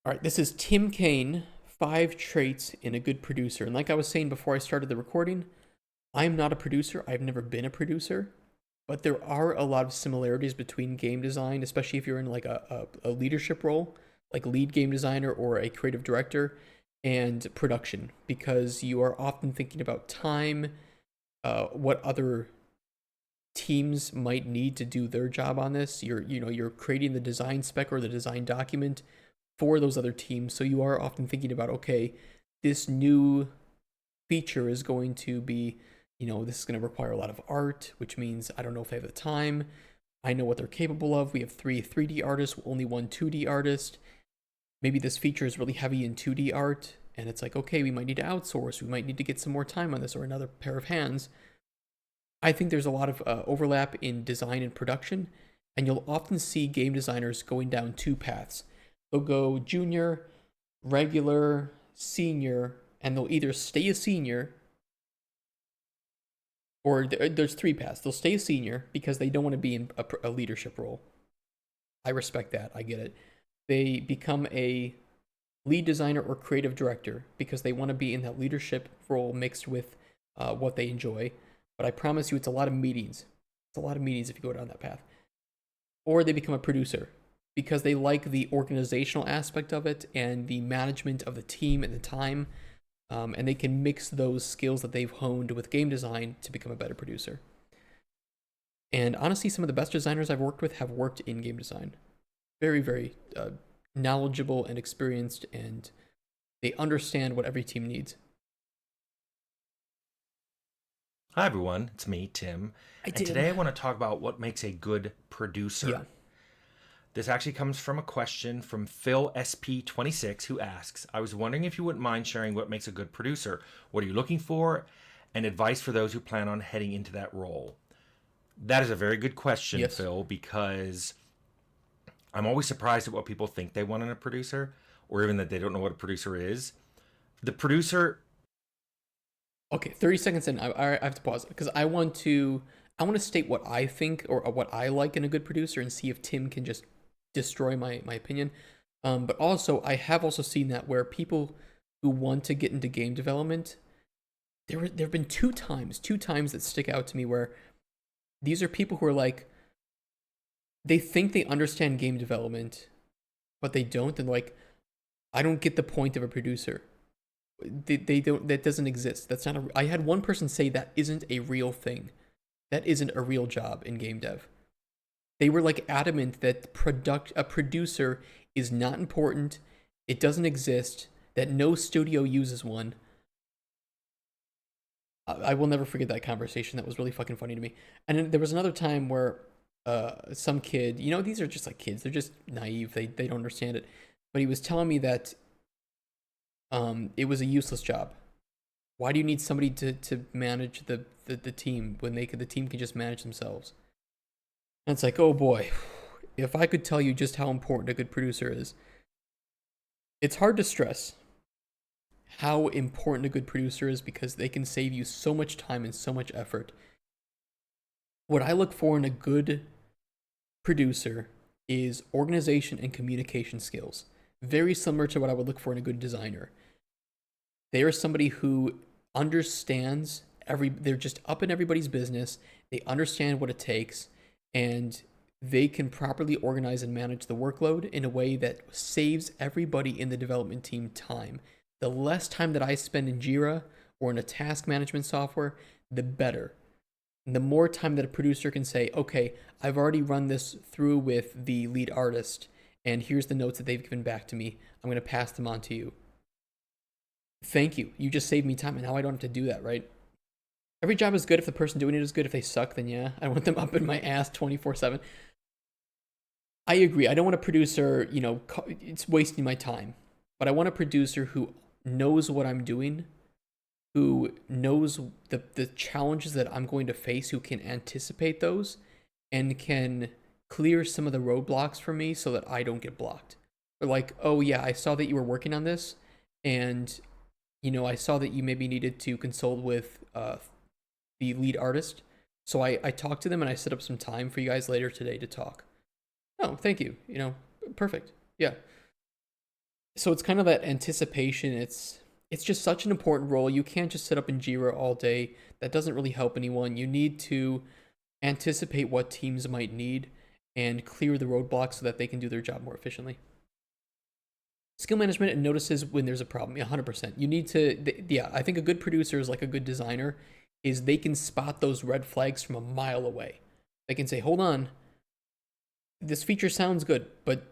All right, this is Tim Cain, 5 traits in a good producer. And like I was saying before I started the recording, I'm not a producer. I've never been a producer, but there are a lot of similarities between game design, especially if you're in like a leadership role, like lead game designer or a creative director, and production, because you are often thinking about time, what other teams might need to do their job on this. You're creating the design spec or the design document for those other teams. So you are often thinking about, okay, this new feature is going to be, this is going to require a lot of art, which means I don't know if they have the time. I know what they're capable of. We have three 3D artists, only one 2D artist. Maybe this feature is really heavy in 2D art, and it's like, okay, we might need to outsource. We might need to get some more time on this or another pair of hands. I think there's a lot of overlap in design and production, and you'll often see game designers going down two paths. They'll go junior, regular, senior, and they'll either stay a senior, or there's three paths. They'll stay a senior because they don't want to be in a leadership role. I respect that. I get it. They become a lead designer or creative director because they want to be in that leadership role mixed with what they enjoy. But I promise you, it's a lot of meetings. It's a lot of meetings if you go down that path. Or they become a producer because they like the organizational aspect of it and the management of the team and the time. And they can mix those skills that they've honed with game design to become a better producer. And honestly, some of the best designers I've worked with have worked in game design. Very, very knowledgeable and experienced, and they understand what every team needs. Hi, everyone. It's me, Tim. I And did. today I want to talk about what makes a good Yeah. producer. This actually comes from a question from Phil SP26 who asks, I was wondering if you wouldn't mind sharing what makes a good producer. What are you looking for? And advice for those who plan on heading into that role. That is a very good question, Yes. Phil, because I'm always surprised at what people think they want in a producer, or even that they don't know what a producer is. The producer, Okay. 30 seconds in, I have to pause because I want to state what I think or what I like in a good producer and see if Tim can just destroy my opinion. But also, I have also seen that where people who want to get into game development, there have been two times that stick out to me where these are people who are like, they think they understand game development, but they don't. And like, I don't get the point of a producer. They don't. That doesn't exist. That's not. I had one person say that isn't a real thing. That isn't a real job in game dev. They were like adamant that a producer is not important. It doesn't exist. That no studio uses one. I will never forget that conversation. That was really fucking funny to me. And then there was another time where some kid, these are just like kids. They're just naive. They don't understand it. But he was telling me that it was a useless job. Why do you need somebody to manage the team when the team can just manage themselves? And it's like, oh boy, if I could tell you just how important a good producer is. It's hard to stress how important a good producer is because they can save you so much time and so much effort. What I look for in a good producer is organization and communication skills. Very similar to what I would look for in a good designer. They are somebody who understands they're just up in everybody's business. They understand what it takes, and they can properly organize and manage the workload in a way that saves everybody in the development team time. The less time that I spend in Jira or in a task management software, the better. And the more time that a producer can say, okay, I've already run this through with the lead artist, and here's the notes that they've given back to me. I'm going to pass them on to you. Thank you. You just saved me time, and now I don't have to do that, right? Every job is good if the person doing it is good. If they suck, then yeah, I want them up in my ass 24/7. I agree. I don't want a producer, it's wasting my time. But I want a producer who knows what I'm doing, who knows the challenges that I'm going to face, who can anticipate those, and can clear some of the roadblocks for me so that I don't get blocked. Or like, oh yeah, I saw that you were working on this, and I saw that you maybe needed to consult with the lead artist. So I talked to them and I set up some time for you guys later today to talk. Oh, thank you. Perfect. Yeah. So it's kind of that anticipation. It's just such an important role. You can't just sit up in Jira all day. That doesn't really help anyone. You need to anticipate what teams might need and clear the roadblocks so that they can do their job more efficiently. Skill management and notices when there's a problem. Yeah, 100%. You need to, yeah, I think a good producer is like a good designer, is they can spot those red flags from a mile away. They can say, hold on, this feature sounds good, but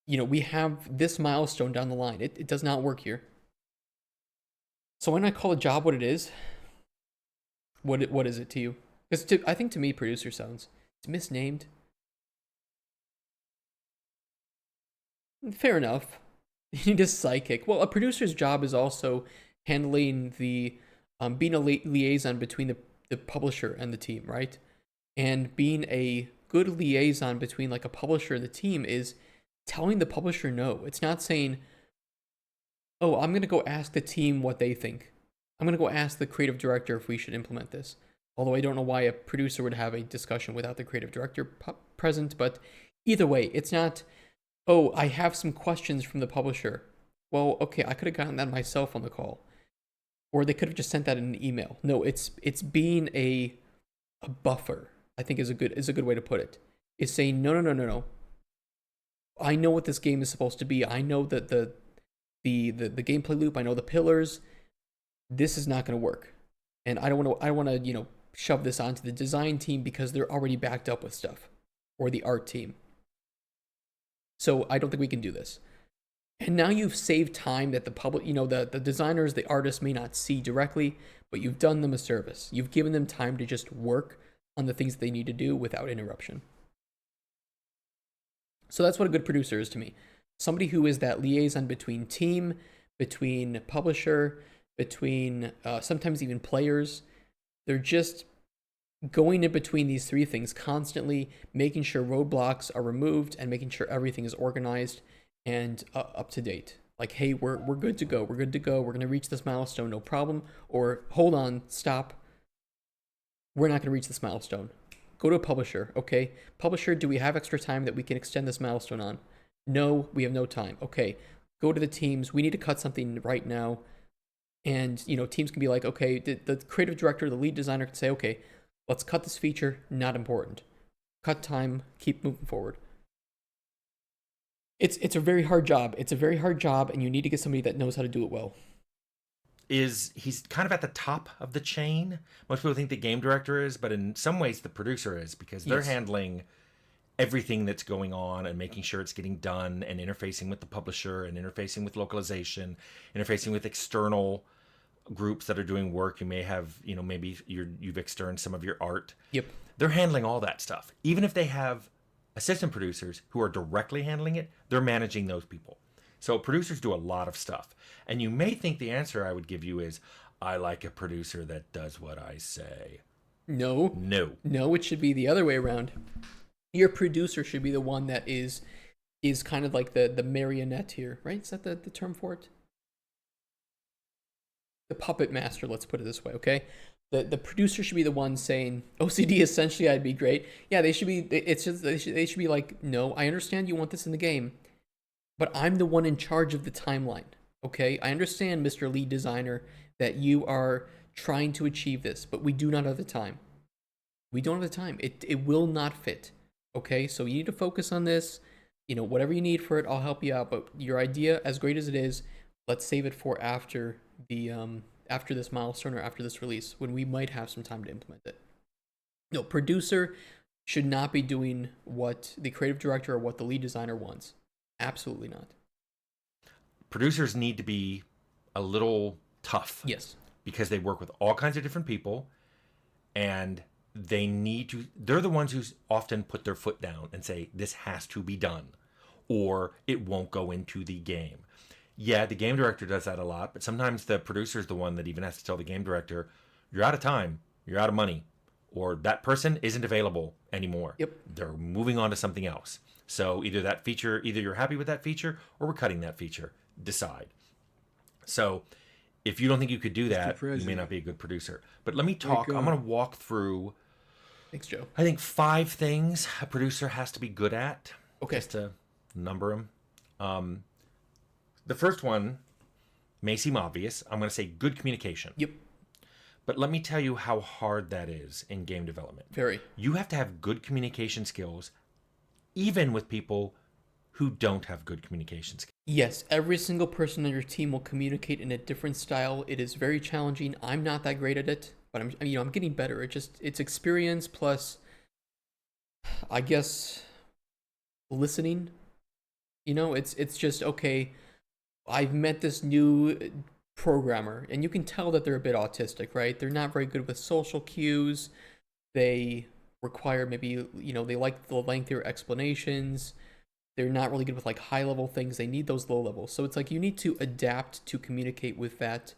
we have this milestone down the line. It does not work here. So why not call a job what it is? What is it to you? Because I think to me, producer sounds, it's misnamed. Fair enough. You need a psychic. Well, a producer's job is also handling being a liaison between the publisher and the team, right? And being a good liaison between like a publisher and the team is telling the publisher no. It's not saying, oh, I'm going to go ask the team what they think. I'm going to go ask the creative director if we should implement this. Although I don't know why a producer would have a discussion without the creative director present, but either way, it's not, oh, I have some questions from the publisher. Well, okay, I could have gotten that myself on the call. Or they could have just sent that in an email. No, it's being a buffer, I think is a good way to put it. Is saying, no. I know what this game is supposed to be. I know that the gameplay loop, I know the pillars. This is not going to work. And I don't want to, shove this onto the design team because they're already backed up with stuff, or the art team. So I don't think we can do this. And now you've saved time that the public, the designers, the artists may not see directly, but you've done them a service. You've given them time to just work on the things that they need to do without interruption. So that's what a good producer is to me. Somebody who is that liaison between team, between publisher, between sometimes even players. They're just going in between these three things constantly, making sure roadblocks are removed and making sure everything is organized and up to date. Like, hey, we're good to go. We're good to go. We're going to reach this milestone, no problem. Or hold on, stop. We're not going to reach this milestone. Go to a publisher, okay? Publisher, do we have extra time that we can extend this milestone on? No, we have no time. Okay, go to the teams. We need to cut something right now. And, teams can be like, okay, the creative director, the lead designer can say, okay, let's cut this feature, not important. Cut time, keep moving forward. It's a very hard job. It's a very hard job, and you need to get somebody that knows how to do it well. He's kind of at the top of the chain. Most people think the game director is, but in some ways the producer is, because they're handling everything that's going on and making sure it's getting done and interfacing with the publisher and interfacing with localization, interfacing with external groups that are doing work. You may have, maybe you've externed some of your art. Yep. They're handling all that stuff. Even if they have assistant producers who are directly handling it, they're managing those people. So producers do a lot of stuff. And you may think the answer I would give you is, I like a producer that does what I say. No, it should be the other way around. Your producer should be the one that is kind of like the marionette here, right? Is that the term for it? The puppet master, let's put it this way, okay? The producer should be the one saying, OCD, essentially, I'd be great. Yeah, they should be, they should be like, no, I understand you want this in the game, but I'm the one in charge of the timeline, okay? I understand, Mr. Lead Designer, that you are trying to achieve this, but we do not have the time. We don't have the time. It will not fit, okay? So you need to focus on this. Whatever you need for it, I'll help you out. But your idea, as great as it is, let's save it for after this milestone or after this release, when we might have some time to implement it. No, producer should not be doing what the creative director or what the lead designer wants. Absolutely not. Producers need to be a little tough. Yes. Because they work with all kinds of different people, and they're the ones who often put their foot down and say, this has to be done, or it won't go into the game. Yeah, the game director does that a lot, but sometimes the producer is the one that even has to tell the game director, you're out of time, you're out of money, or that person isn't available anymore. Yep. They're moving on to something else. So either you're happy with that feature, or we're cutting that feature. Decide. So if you don't think you could do that, you may not be a good producer. But let me talk. I'm going to walk through. Thanks, Joe. I think 5 things a producer has to be good at. Okay. Just to number them. the first one may seem obvious. I'm going to say good communication. Yep. But let me tell you how hard that is in game development. Very. You have to have good communication skills, even with people who don't have good communication skills. Yes, every single person on your team will communicate in a different style. It is very challenging. I'm not that great at it, but I'm getting better. It's experience plus, I guess, listening. It's just okay. I've met this new programmer, and you can tell that they're a bit autistic, right? They're not very good with social cues. They require maybe, they like the lengthier explanations. They're not really good with like high level things. They need those low levels. So it's like you need to adapt to communicate with that,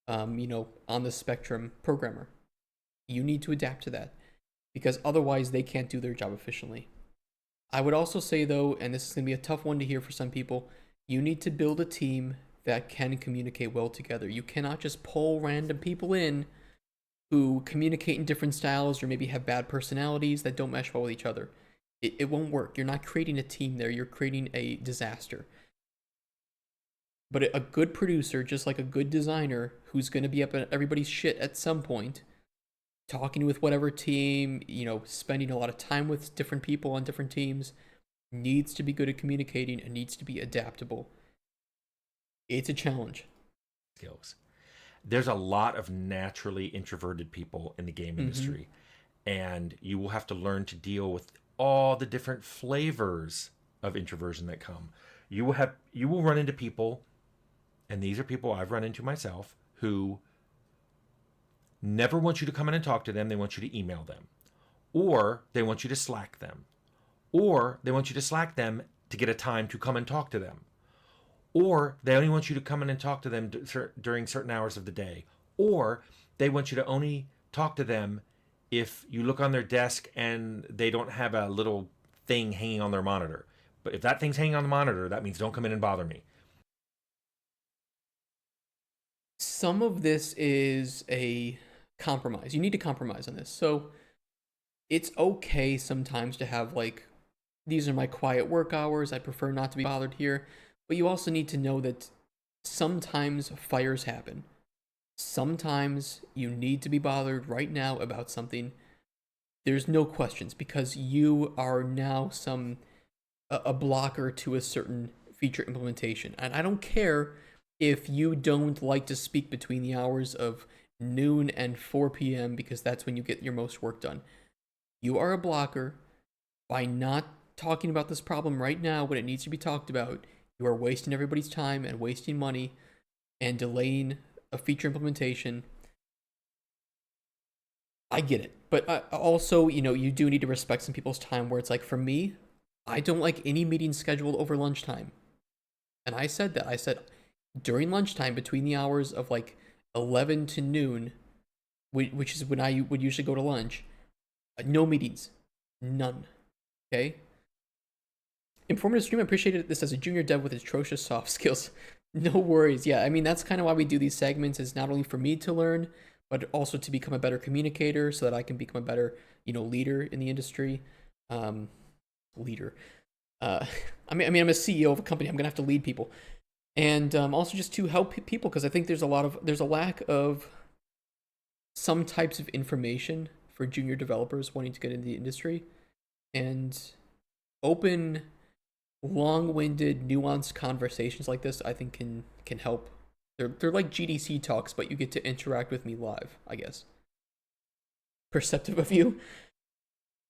on the spectrum programmer. You need to adapt to that because otherwise they can't do their job efficiently. I would also say though, and this is going to be a tough one to hear for some people, you need to build a team that can communicate well together. You cannot just pull random people in who communicate in different styles or maybe have bad personalities that don't mesh well with each other. It won't work. You're not creating a team there. You're creating a disaster. But a good producer, just like a good designer, who's going to be up at everybody's shit at some point, talking with whatever team, spending a lot of time with different people on different teams, needs to be good at communicating and needs to be adaptable. It's a challenge. Skills. There's a lot of naturally introverted people in the game industry, and you will have to learn to deal with all the different flavors of introversion that come. You will run into people, and these are people I've run into myself, who never want you to come in and talk to them. They want you to email them, or they want you to Slack them, or they want you to Slack them to get a time to come and talk to them, or they only want you to come in and talk to them during certain hours of the day, or they want you to only talk to them if you look on their desk and they don't have a little thing hanging on their monitor. But if that thing's hanging on the monitor, that means don't come in and bother me. Some of this is a compromise. You need to compromise on this. So it's okay sometimes to have like, these are my quiet work hours. I prefer not to be bothered here. But you also need to know that sometimes fires happen. Sometimes you need to be bothered right now about something. There's no questions because you are now a blocker to a certain feature implementation. And I don't care if you don't like to speak between the hours of noon and 4 p.m. because that's when you get your most work done. You are a blocker. By not talking about this problem right now when it needs to be talked about, you are wasting everybody's time and wasting money and delaying a feature implementation. I get it. But also, you do need to respect some people's time where it's like, for me, I don't like any meetings scheduled over lunchtime. And I said that. I said, during lunchtime, between the hours of like 11 to noon, which is when I would usually go to lunch, no meetings. None. Okay? Informative stream, I appreciated this as a junior dev with atrocious soft skills. No worries. Yeah, I mean, that's kind of why we do these segments, is not only for me to learn, but also to become a better communicator so that I can become a better, leader in the industry. Leader. I'm a CEO of a company. I'm going to have to lead people. And also just to help people, because I think there's a lack of some types of information for junior developers wanting to get into the industry. And open, long-winded, nuanced conversations like this, I think can help. They're like GDC talks, but you get to interact with me live, I guess. Perceptive of you.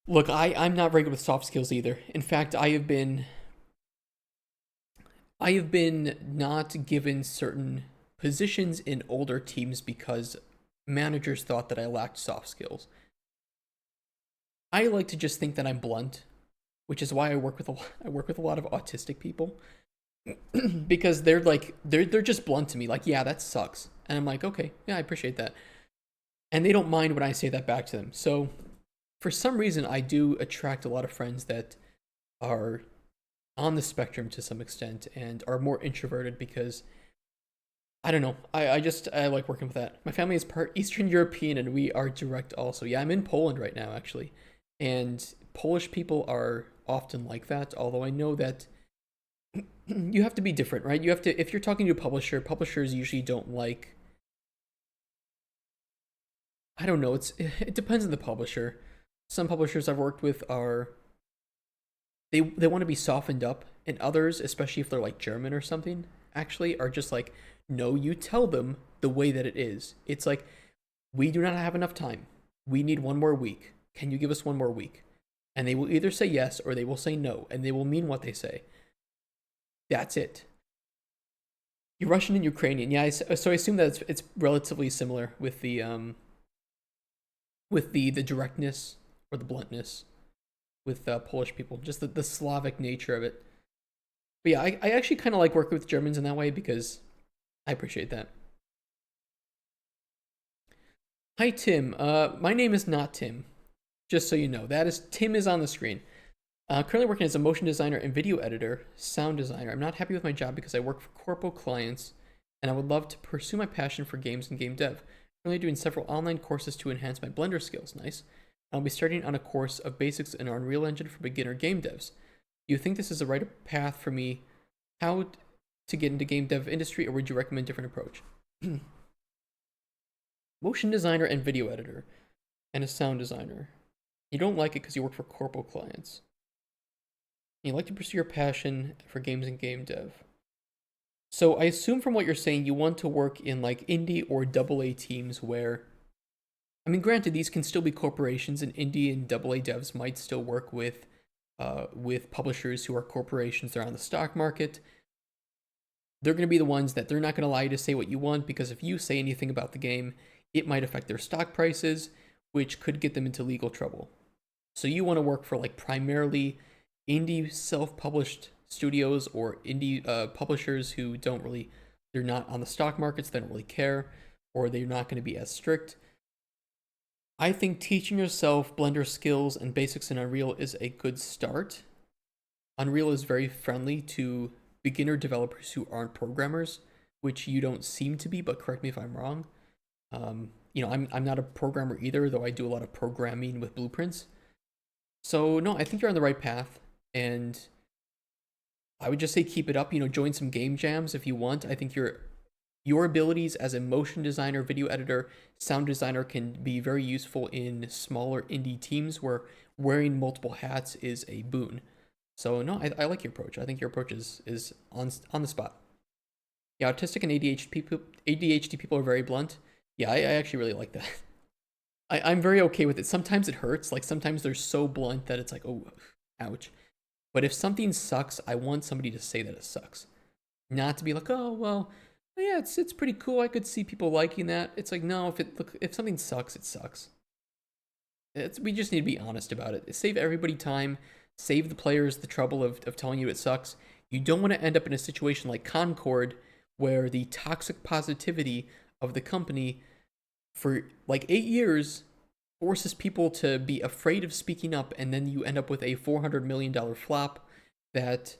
Look, I'm not very good with soft skills either. In fact, I have been not given certain positions in older teams because managers thought that I lacked soft skills. I like to just think that I'm blunt, which is why I work with a lot of autistic people because they're just blunt to me, like, yeah, that sucks. And I'm like, okay, yeah, I appreciate that. And they don't mind when I say that back to them. So for some reason, I do attract a lot of friends that are on the spectrum to some extent and are more introverted because, I don't know, I like working with that. My family is part Eastern European and we are direct also. Yeah, I'm in Poland right now, actually. And Polish people are often like that, although I know that you have to be different, right? You have to, if you're talking to a publisher, publishers usually don't like, I don't know, it depends on the publisher. Some publishers I've worked with are, they want to be softened up, and others, especially if they're like German or something, actually are just like, no, you tell them the way that it is. It's like, we do not have enough time. We need one more week. Can you give us one more week? And they will either say yes or they will say no, and they will mean what they say. That's it. You're Russian and Ukrainian, yeah. So I assume that it's relatively similar with the directness or the bluntness with Polish people, just the Slavic nature of it. But yeah, I actually kind of like working with Germans in that way because I appreciate that. Hi Tim, my name is not Tim. Just so you know, that is Tim is on the screen. Currently working as a motion designer and video editor, sound designer. I'm not happy with my job because I work for corpo clients, and I would love to pursue my passion for games and game dev. Currently doing several online courses to enhance my Blender skills. Nice. I'll be starting on a course of basics in Unreal Engine for beginner game devs. Do you think this is the right path for me? How to get into game dev industry, or would you recommend a different approach? Motion designer and video editor, and a sound designer. You don't like it because you work for corpo clients. You like to pursue your passion for games and game dev. So I assume from what you're saying, you want to work in like indie or double A teams where, I mean, granted, these can still be corporations, and indie and double A devs might still work with publishers who are corporations. They're on the stock market. They're going to be the ones that they're not going to allow you to say what you want, because if you say anything about the game, it might affect their stock prices, which could get them into legal trouble. So you want to work for like primarily indie self-published studios or indie publishers who don't really, they're not on the stock markets, they don't really care, or they're not going to be as strict. I think teaching yourself Blender skills and basics in Unreal is a good start. Unreal is very friendly to beginner developers who aren't programmers, which you don't seem to be, but correct me if I'm wrong. I'm not a programmer either, though I do a lot of programming with blueprints. So no, I think you're on the right path, and I would just say keep it up. Join some game jams if you want. I think your abilities as a motion designer, video editor, sound designer can be very useful in smaller indie teams where wearing multiple hats is a boon. So no, I like your approach. I think your approach is on the spot. Yeah, autistic and ADHD people are very blunt. Yeah, I actually really like that. I'm very okay with it. Sometimes it hurts. Like sometimes they're so blunt that it's like, oh, ouch. But if something sucks, I want somebody to say that it sucks. Not to be like, oh well, yeah, it's pretty cool. I could see people liking that. It's like, no, if something sucks, it sucks. We just need to be honest about it. Save everybody time. Save the players the trouble of telling you it sucks. You don't want to end up in a situation like Concord, where the toxic positivity of the company for like 8 years forces people to be afraid of speaking up, and then you end up with a $400 million flop that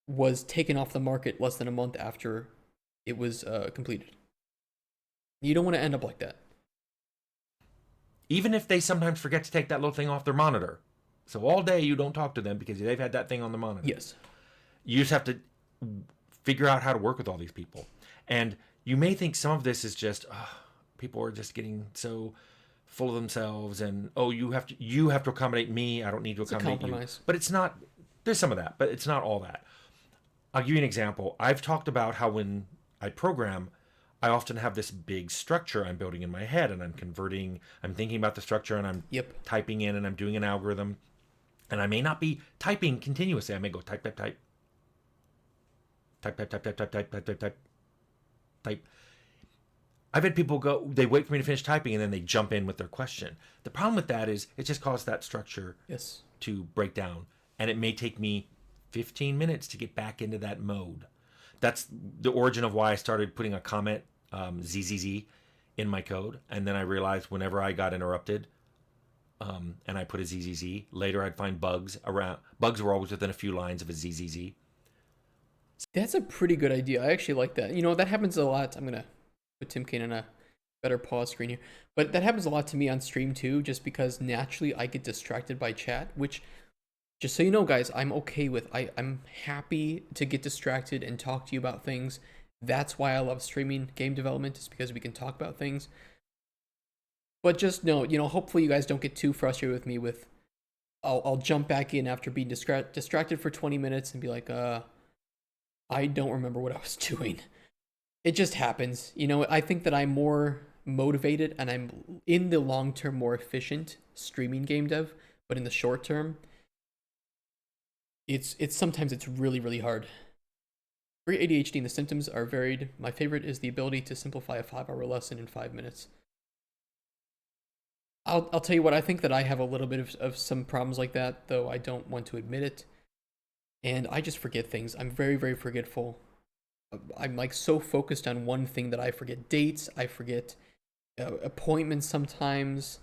was taken off the market less than a month after it was completed. You don't want to end up like that. Even if they sometimes forget to take that little thing off their monitor. So all day you don't talk to them because they've had that thing on the monitor. Yes. You just have to figure out how to work with all these people. And you may think some of this is just, people are just getting so full of themselves, and you have to accommodate me. I don't need to accommodate you. But it's not. There's some of that, but it's not all that. I'll give you an example. I've talked about how when I program, I often have this big structure I'm building in my head, and I'm thinking about the structure, and I'm typing in, and I'm doing an algorithm, and I may not be typing continuously. I may go type, type, type, type, type, type, type, type, type, type, type, type, type. I've had people they wait for me to finish typing, and then they jump in with their question. The problem with that is it just caused that structure to break down, and it may take me 15 minutes to get back into that mode. That's the origin of why I started putting a comment ZZZ in my code, and then I realized whenever I got interrupted, and I put a ZZZ, later I'd find bugs around. Bugs were always within a few lines of a ZZZ. That's a pretty good idea. I actually like that. That happens a lot. I'm gonna put Tim Kaine on a better pause screen here, but that happens a lot to me on stream too. Just because naturally I get distracted by chat, which Just so you know, guys, I'm okay with I'm happy to get distracted and talk to you about things. That's why I love streaming game development, is because we can talk about things. But just know, hopefully you guys don't get too frustrated with me with I'll jump back in after being distracted for 20 minutes and be like, I don't remember what I was doing. It just happens. I think that I'm more motivated and I'm in the long term more efficient streaming game dev, but in the short term, it's sometimes it's really, really hard. For ADHD, and the symptoms are varied. My favorite is the ability to simplify a 5-hour lesson in 5 minutes. I'll tell you what, I think that I have a little bit of some problems like that, though I don't want to admit it. And I just forget things. I'm very, very forgetful. I'm like so focused on one thing that I forget dates, I forget appointments sometimes.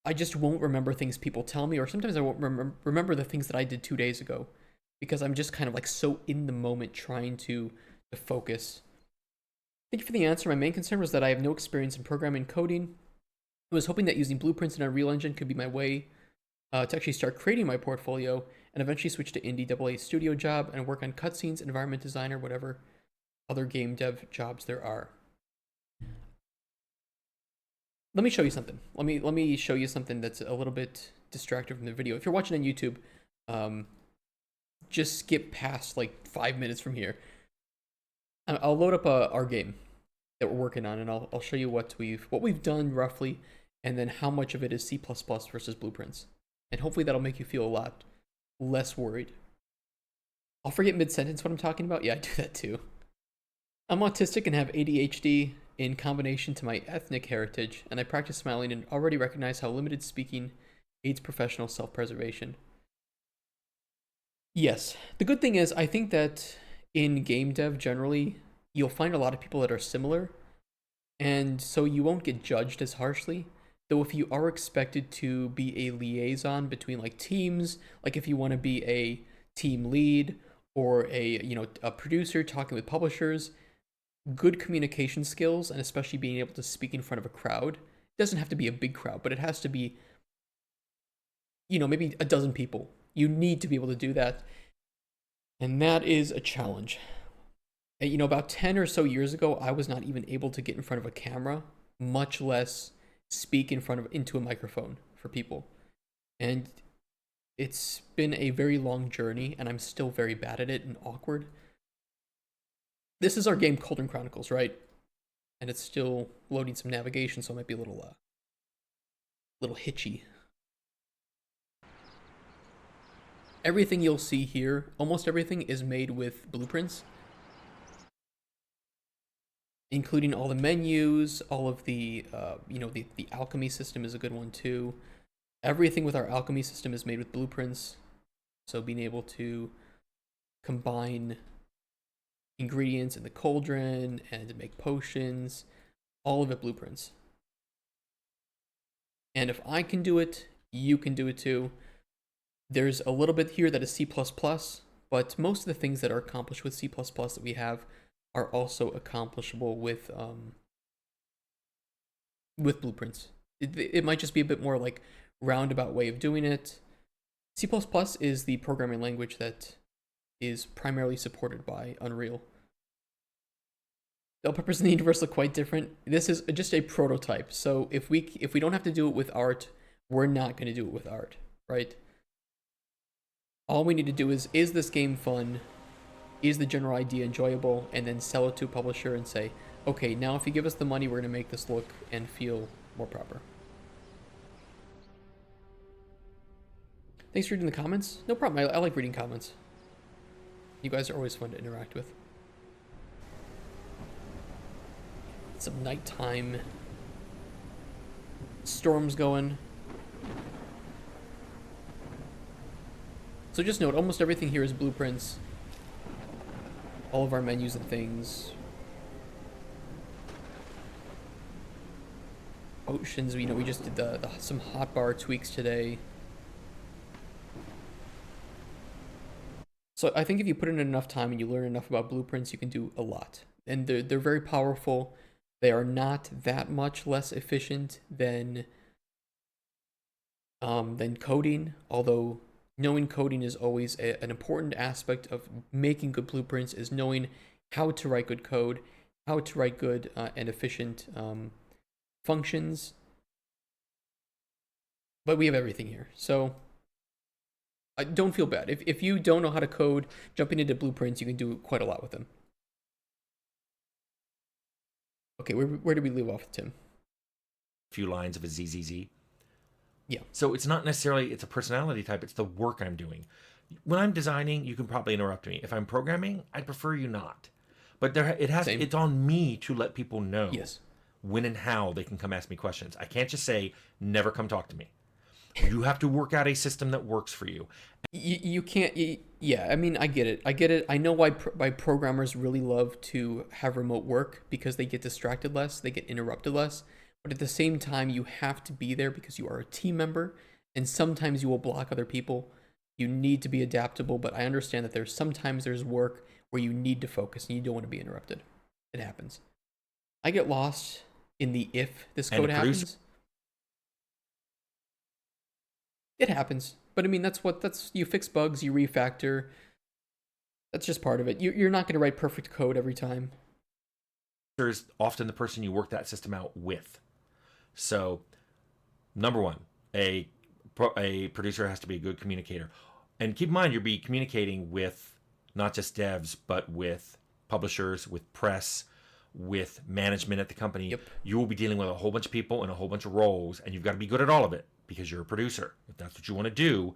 I just won't remember things people tell me, or sometimes I won't remember the things that I did 2 days ago because I'm just kind of like so in the moment trying to focus. Thank you for the answer. My main concern was that I have no experience in programming coding. I was hoping that using blueprints in Unreal Engine could be my way to actually start creating my portfolio and eventually switch to indie AA studio job and work on cutscenes, environment design, or whatever other game dev jobs there are. Let me show you something. Let me show you something that's a little bit distracted from the video. If you're watching on YouTube, um, just skip past like 5 minutes from here. I'll load up our game that we're working on, and I'll show you what we've done roughly, and then how much of it is C++ versus blueprints, and hopefully that'll make you feel a lot less worried. I'll forget mid-sentence what I'm talking about. Yeah, I do that too. I'm autistic and have ADHD in combination to my ethnic heritage, and I practice smiling and already recognize how limited speaking aids professional self-preservation. Yes, the good thing is I think that in game dev generally, you'll find a lot of people that are similar, and so you won't get judged as harshly. Though if you are expected to be a liaison between like teams, like if you want to be a team lead or a producer talking with publishers, good communication skills and especially being able to speak in front of a crowd, it doesn't have to be a big crowd, but it has to be maybe a dozen people. You need to be able to do that, and that is a challenge. And, about 10 or so years ago, I was not even able to get in front of a camera, much less speak into a microphone for people. And it's been a very long journey, and I'm still very bad at it and awkward. This is our game Cauldron Chronicles, right? And it's still loading some navigation, so it might be a little hitchy. Everything you'll see here, almost everything, is made with blueprints, including all the menus, all of the the alchemy system is a good one too. Everything with our alchemy system is made with blueprints, so being able to combine ingredients in the cauldron and to make potions, all of it blueprints. And if I can do it, you can do it too. There's a little bit here that is C++, but most of the things that are accomplished with C++ that we have are also accomplishable with blueprints. It might just be a bit more like roundabout way of doing it. C++ is the programming language that is primarily supported by Unreal. Bell peppers in the universe look quite different. This is just a prototype, so if we don't have to do it with art, we're not going to do it with art, right? All we need to do is this game fun? Is the general idea enjoyable? And then sell it to a publisher and say, okay, now if you give us the money, we're going to make this look and feel more proper. Thanks for reading the comments. No problem. I like reading comments. You guys are always fun to interact with. Some nighttime storms going. So just note, almost everything here is blueprints. All of our menus and things. Oceans, we just did some hotbar tweaks today. So I think if you put in enough time and you learn enough about blueprints, you can do a lot. And they're very powerful. They are not that much less efficient than coding, although Knowing coding is always an important aspect of making good blueprints. Is knowing how to write good code, how to write good and efficient functions. But we have everything here, so don't feel bad. If you don't know how to code, jumping into blueprints, you can do quite a lot with them. Okay, where did we leave off, Tim? Few lines of a ZZZ. Yeah. So it's not necessarily it's a personality type. It's the work I'm doing. When I'm designing, you can probably interrupt me. If I'm programming, I'd prefer you not. But Same. it's on me to let people know Yes. when and how they can come ask me questions. I can't just say never come talk to me. You have to work out a system that works for you. You can't. Yeah, I mean, I get it. I get it. I know why programmers really love to have remote work because they get distracted less, they get interrupted less. But at the same time, you have to be there because you are a team member, and sometimes you will block other people. You need to be adaptable, but I understand that there's work where you need to focus and you don't want to be interrupted. It happens. I get lost in the if this And code a producer happens. It happens. But I mean, that's you fix bugs, you refactor. That's just part of it. You're not going to write perfect code every time. is often the person you work that system out with. So, number one, a producer has to be a good communicator, and keep in mind you'll be communicating with not just devs but with publishers, with press, with management at the company. Yep. You will be dealing with a whole bunch of people and a whole bunch of roles, and you've got to be good at all of it because you're a producer. If that's what you want to do,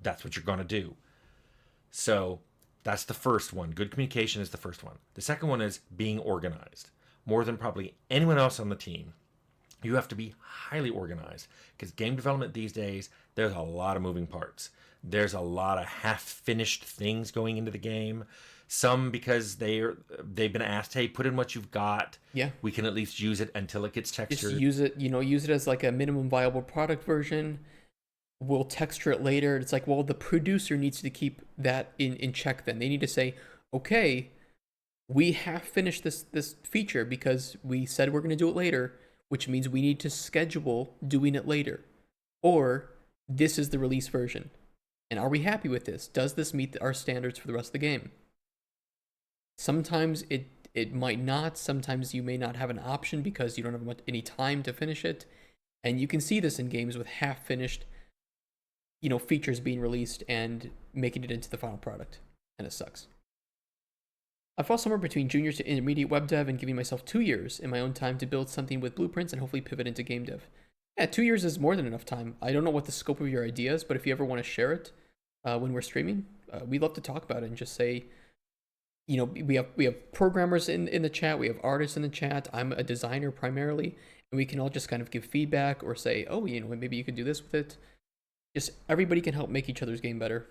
that's what you're going to do. So that's the first one. Good communication is the first one. The second one is being organized. More than probably anyone else on the team, you have to be highly organized because game development these days, there's a lot of moving parts. There's a lot of half-finished things going into the game. Some because they've been asked, hey, put in what you've got. Yeah. We can at least use it until it gets textured. Just use it, use it as like a minimum viable product version. We'll texture it later. It's like, well, the producer needs to keep that in check then. They need to say, okay, we have finished this feature because we said we're going to do it later, which means we need to schedule doing it later. Or this is the release version. And are we happy with this? Does this meet our standards for the rest of the game? Sometimes it might not. Sometimes you may not have an option because you don't have any time to finish it. And you can see this in games with half-finished, features being released and making it into the final product. And it sucks. I fall somewhere between junior to intermediate web dev and giving myself 2 years in my own time to build something with blueprints and hopefully pivot into game dev. Yeah, 2 years is more than enough time. I don't know what the scope of your ideas, but if you ever want to share it when we're streaming, we'd love to talk about it and just say, we have programmers in the chat, we have artists in the chat. I'm a designer primarily, and we can all just kind of give feedback or say, oh, maybe you could do this with it. Just everybody can help make each other's game better.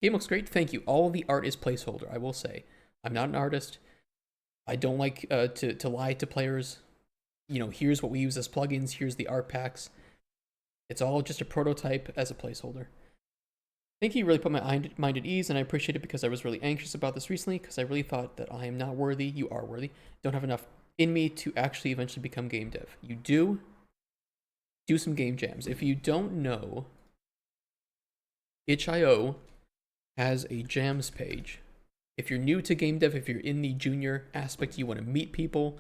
Game looks great. Thank you. All the art is placeholder, I will say. I'm not an artist. I don't like to lie to players. Here's what we use as plugins. Here's the art packs. It's all just a prototype as a placeholder. Thank you. You really put my mind at ease, and I appreciate it because I was really anxious about this recently because I really thought that I am not worthy. You are worthy. Don't have enough in me to actually eventually become game dev. You do some game jams. If you don't know, itch.io has a jams page. If you're new to game dev, if you're in the junior aspect, you want to meet people,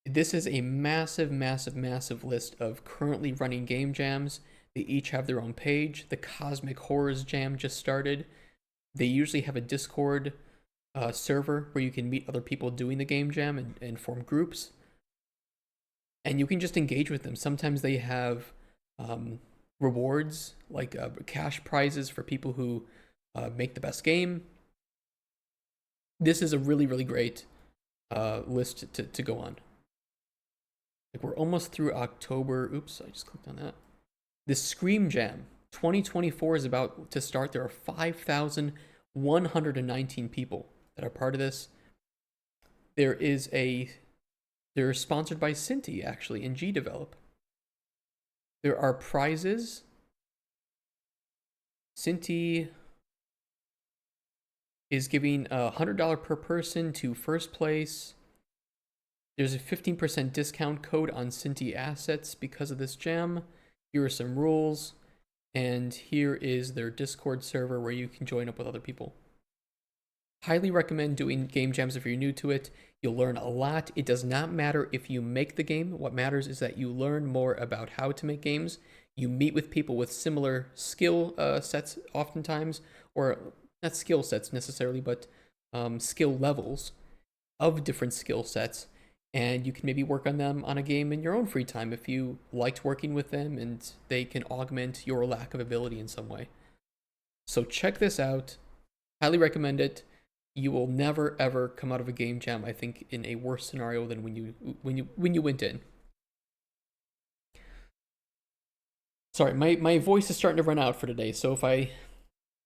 this is a massive, massive, massive list of currently running game jams. They each have their own page. The Cosmic Horrors Jam just started. They usually have a Discord server where you can meet other people doing the game jam and form groups. And you can just engage with them. Sometimes they have rewards, like cash prizes for people who make the best game. This is a really, really great list to go on. Like, we're almost through October. Oops, I just clicked on that. This Scream Jam 2024 is about to start. There are 5,119 people that are part of this. They're sponsored by Cinti, actually, in GDevelop. There are prizes. Cinti is giving $100 per person to first place. There's a 15% discount code on Cinti assets because of this jam. Here are some rules. and here is their Discord server where you can join up with other people. Highly recommend doing game jams if you're new to it. You'll learn a lot. It does not matter if you make the game. What matters is that you learn more about how to make games. You meet with people with similar skill sets oftentimes, or not skill sets necessarily, but skill levels of different skill sets. And you can maybe work on them on a game in your own free time if you liked working with them and they can augment your lack of ability in some way. So check this out. Highly recommend it. You will never ever come out of a game jam, I think, in a worse scenario than when you went in. Sorry, my voice is starting to run out for today, so if I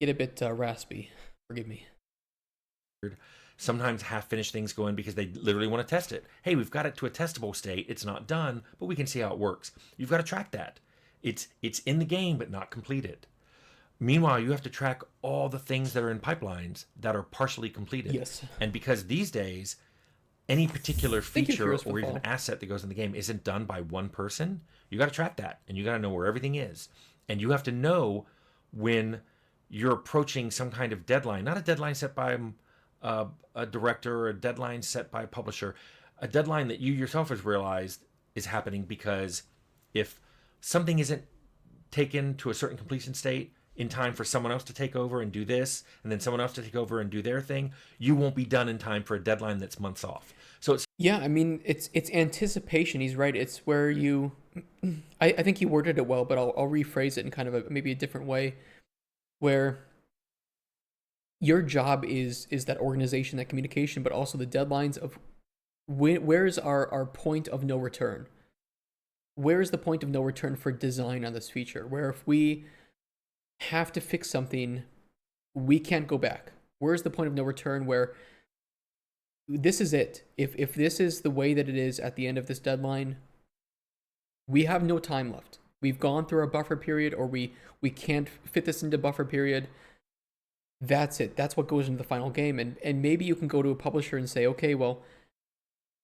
get a bit raspy, forgive me. Sometimes half-finished things go in because they literally want to test it. Hey, we've got it to a testable state. It's not done, but we can see how it works. You've got to track that. It's in the game, but not completed. Meanwhile, you have to track all the things that are in pipelines that are partially completed. Yes. And because these days, any particular feature Heroes or for even Fall. asset that goes in the game isn't done by one person, you got to track that and you got to know where everything is. And you have to know when you're approaching some kind of deadline, not a deadline set by a director or a deadline set by a publisher, a deadline that you yourself has realized is happening because if something isn't taken to a certain completion state in time for someone else to take over and do this, and then someone else to take over and do their thing, you won't be done in time for a deadline that's months off. So it's Yeah, I mean it's anticipation. He's right. It's where you, I think you worded it well, but I'll rephrase it in kind of maybe a different way, where your job is that organization, that communication, but also the deadlines of where's our point of no return. Where is the point of no return for design on this feature? Where if we have to fix something, we can't go back. Where's the point of no return where this is it? If this is the way that it is at the end of this deadline, we have no time left. We've gone through our buffer period, or we can't fit this into buffer period. That's it. That's what goes into the final game. And maybe you can go to a publisher and say, okay, well,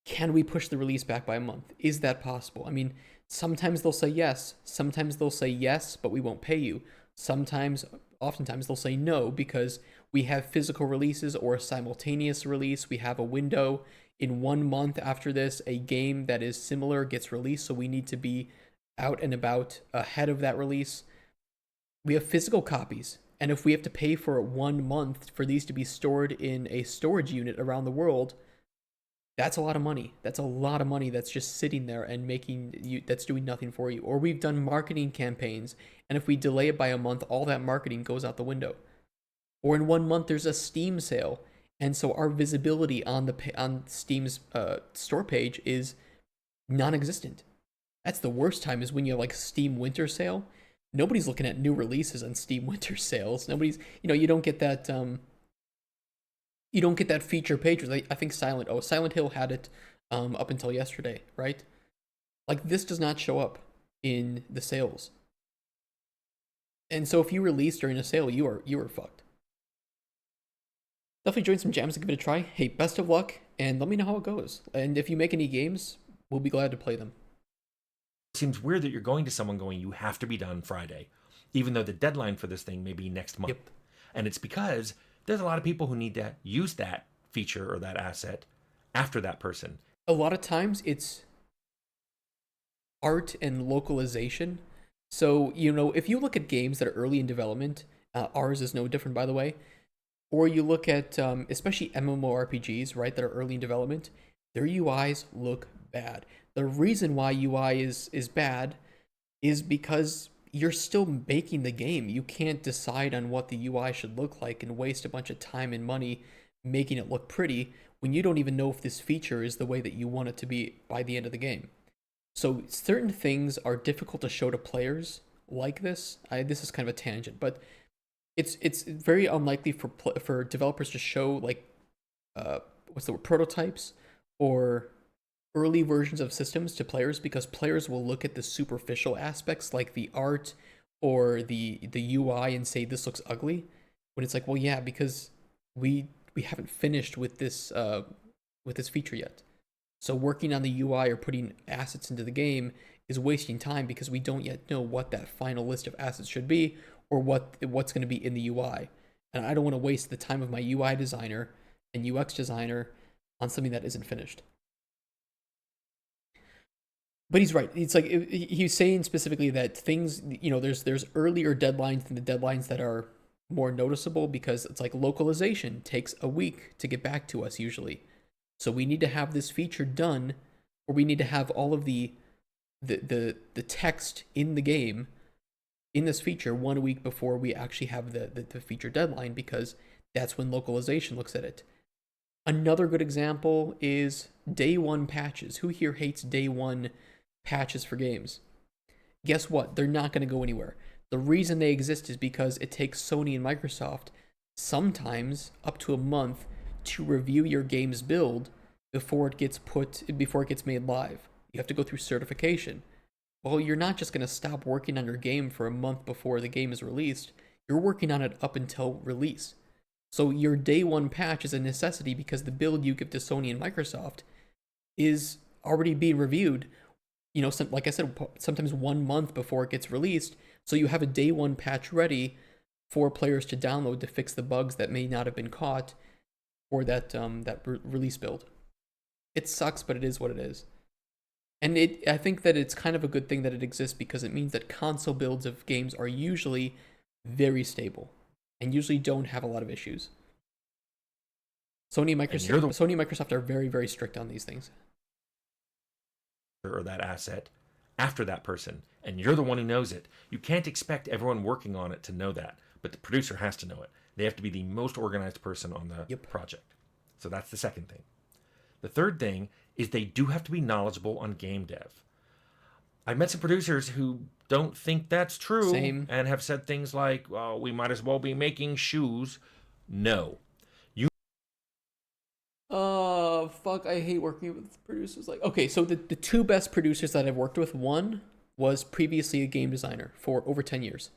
can we push the release back by a month? Is that possible? I mean, sometimes they'll say yes. Sometimes they'll say yes, but we won't pay you. Oftentimes they'll say no because we have physical releases or a simultaneous release. We have a window in 1 month after this, a game that is similar gets released, so we need to be out and about ahead of that release. We have physical copies, and if we have to pay for 1 month for these to be stored in a storage unit around the world, that's a lot of money. That's a lot of money that's just sitting there and that's doing nothing for you. Or we've done marketing campaigns, and if we delay it by a month, all that marketing goes out the window. Or in 1 month, there's a Steam sale, and so our visibility on Steam's store page is non-existent. That's the worst time, is when you have like Steam Winter Sale. Nobody's looking at new releases on Steam Winter Sales. Nobody's, you don't get that. You don't get that feature page. I think Silent Hill had it up until yesterday, right? Like, this does not show up in the sales. And so if you release during a sale, you are fucked. Definitely join some jams and give it a try. Hey, best of luck, and let me know how it goes. And if you make any games, we'll be glad to play them. it seems weird that you're going to someone going, you have to be done Friday, even though the deadline for this thing may be next month. Yep. And it's because there's a lot of people who need to use that feature or that asset after that person. A lot of times it's art and localization. So, if you look at games that are early in development, ours is no different, by the way, or you look at especially MMORPGs, right, that are early in development, their UIs look bad. The reason why UI is bad is because you're still making the game. You can't decide on what the UI should look like and waste a bunch of time and money making it look pretty when you don't even know if this feature is the way that you want it to be by the end of the game. So certain things are difficult to show to players like this. This is kind of a tangent, but it's very unlikely for developers to show like prototypes or early versions of systems to players, because players will look at the superficial aspects like the art or the UI and say this looks ugly, when it's like, well, yeah, because we haven't finished with this feature yet. So working on the UI or putting assets into the game is wasting time because we don't yet know what that final list of assets should be or what's going to be in the UI. And I don't want to waste the time of my UI designer and UX designer on something that isn't finished. But he's right. It's like he's saying specifically that things, there's earlier deadlines than the deadlines that are more noticeable because it's like localization takes a week to get back to us usually. So we need to have this feature done, or we need to have all of the text in the game in this feature 1 week before we actually have the feature deadline, because that's when localization looks at it. Another good example is day one patches. Who here hates day one patches for games? Guess what? They're not going to go anywhere. The reason they exist is because it takes Sony and Microsoft sometimes up to a month to review your game's build before it gets made live. You have to go through certification. Well, you're not just going to stop working on your game for a month before the game is released. You're working on it up until release. So your day one patch is a necessity because the build you give to Sony and Microsoft is already being reviewed, like I said, sometimes 1 month before it gets released. So you have a day one patch ready for players to download to fix the bugs that may not have been caught for that release build. It sucks, but it is what it is. And I think that it's kind of a good thing that it exists because it means that console builds of games are usually very stable and usually don't have a lot of issues. Sony and Microsoft are very, very strict on these things. Or that asset after that person, and you're the one who knows it. You can't expect everyone working on it to know that, but the producer has to know it. They have to be the most organized person on the project. So that's the second thing. The third thing is they do have to be knowledgeable on game dev. I've met some producers who don't think that's true. Same. And have said things like, well, we might as well be making shoes. No. Oh, fuck, I hate working with producers. Okay, so the two best producers that I've worked with, one was previously a game designer for over 10 years.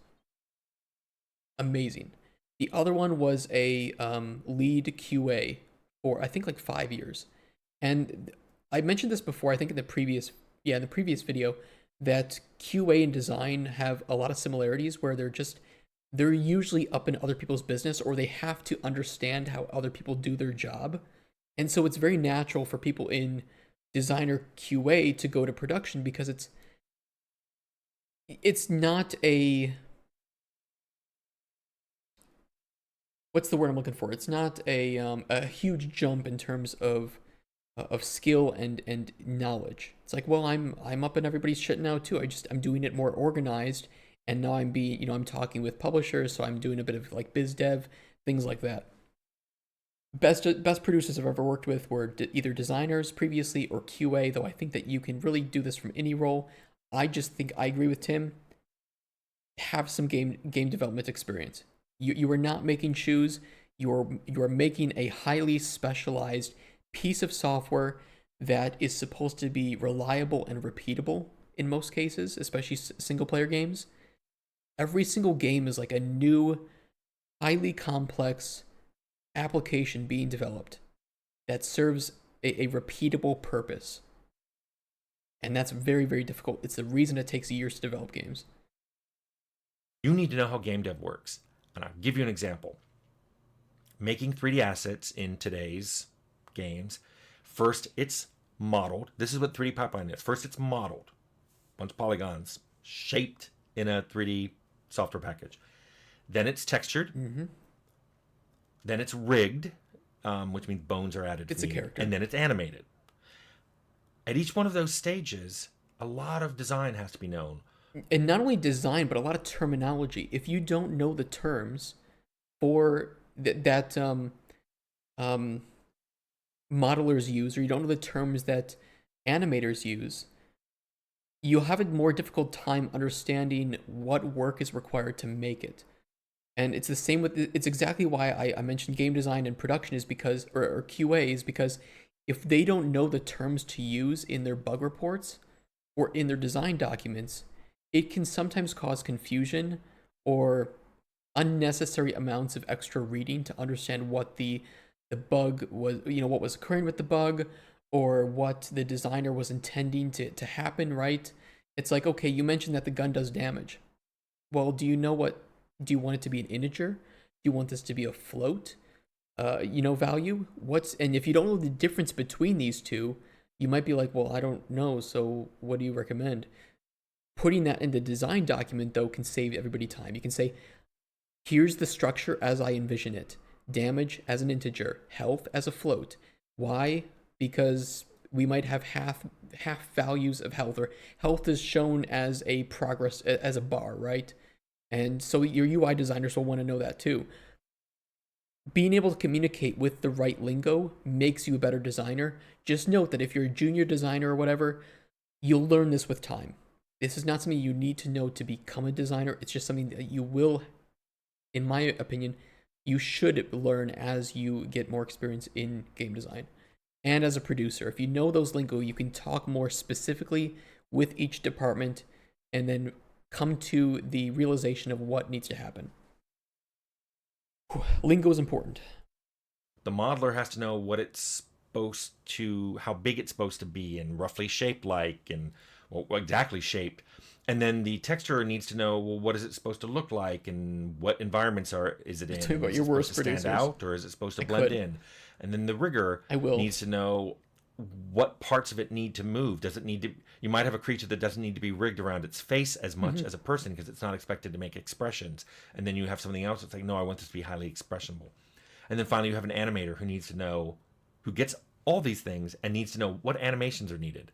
Amazing. The other one was a lead QA for, I think, like 5 years. And I mentioned this before, I think in the previous video, that QA and design have a lot of similarities where they're usually up in other people's business, or they have to understand how other people do their job. And so it's very natural for people in designer QA to go to production because it's not what's the word I'm looking for? It's not a huge jump in terms of skill and knowledge. It's like, well, I'm up in everybody's shit now too. I'm doing it more organized, and now I'm talking with publishers, so I'm doing a bit of like biz dev, things like that. Best producers I've ever worked with were either designers previously or QA, though I think that you can really do this from any role. I just think I agree with Tim. Have some game development experience. You are not making shoes. You are making a highly specialized piece of software that is supposed to be reliable and repeatable in most cases, especially single player games. Every single game is like a new, highly complex application being developed that serves a repeatable purpose. And that's very, very difficult. It's the reason it takes years to develop games. You need to know how game dev works. And I'll give you an example. Making 3D assets in today's games, first it's modeled. This is what 3D pipeline is. First it's modeled. Bunch of polygons shaped in a 3D software package. Then it's textured. Mm-hmm. Then it's rigged, which means bones are added. It's a character. And then it's animated. At each one of those stages, a lot of design has to be known. And not only design, but a lot of terminology. If you don't know the terms for that modelers use, or you don't know the terms that animators use, you'll have a more difficult time understanding what work is required to make it. And it's the same it's exactly why I mentioned game design and production is because, or QA is because if they don't know the terms to use in their bug reports or in their design documents, it can sometimes cause confusion or unnecessary amounts of extra reading to understand what the bug was, what was occurring with the bug or what the designer was intending to happen, right? It's like, okay, you mentioned that the gun does damage. Well, do you know what? Do you want it to be an integer? Do you want this to be a float? Value. And if you don't know the difference between these two, you might be like, well, I don't know. So what do you recommend? Putting that in the design document though can save everybody time. You can say, here's the structure as I envision it. Damage as an integer, health as a float. Why? Because we might have half values of health, or health is shown as a progress as a bar, right? And so your UI designers will want to know that too. Being able to communicate with the right lingo makes you a better designer. Just note that if you're a junior designer or whatever, you'll learn this with time. This is not something you need to know to become a designer. It's just something that you will, in my opinion, you should learn as you get more experience in game design. And as a producer, if you know those lingo, you can talk more specifically with each department and then come to the realization of what needs to happen. Lingo is important. The modeler has to know what it's supposed to, how big it's supposed to be, and roughly shaped like, and well, exactly shaped. And then the texturer needs to know, well, what is it supposed to look like, and what environments is it in? Tell me about is your it worst supposed to stand producers. out, or is it supposed to blend in? And then the rigger needs to know what parts of it need to move. Does it need to? You might have a creature that doesn't need to be rigged around its face as much as a person because it's not expected to make expressions. And then you have something else that's like, no, I want this to be highly expressionable. And then finally, you have an animator who needs to know, who gets all these things and needs to know what animations are needed.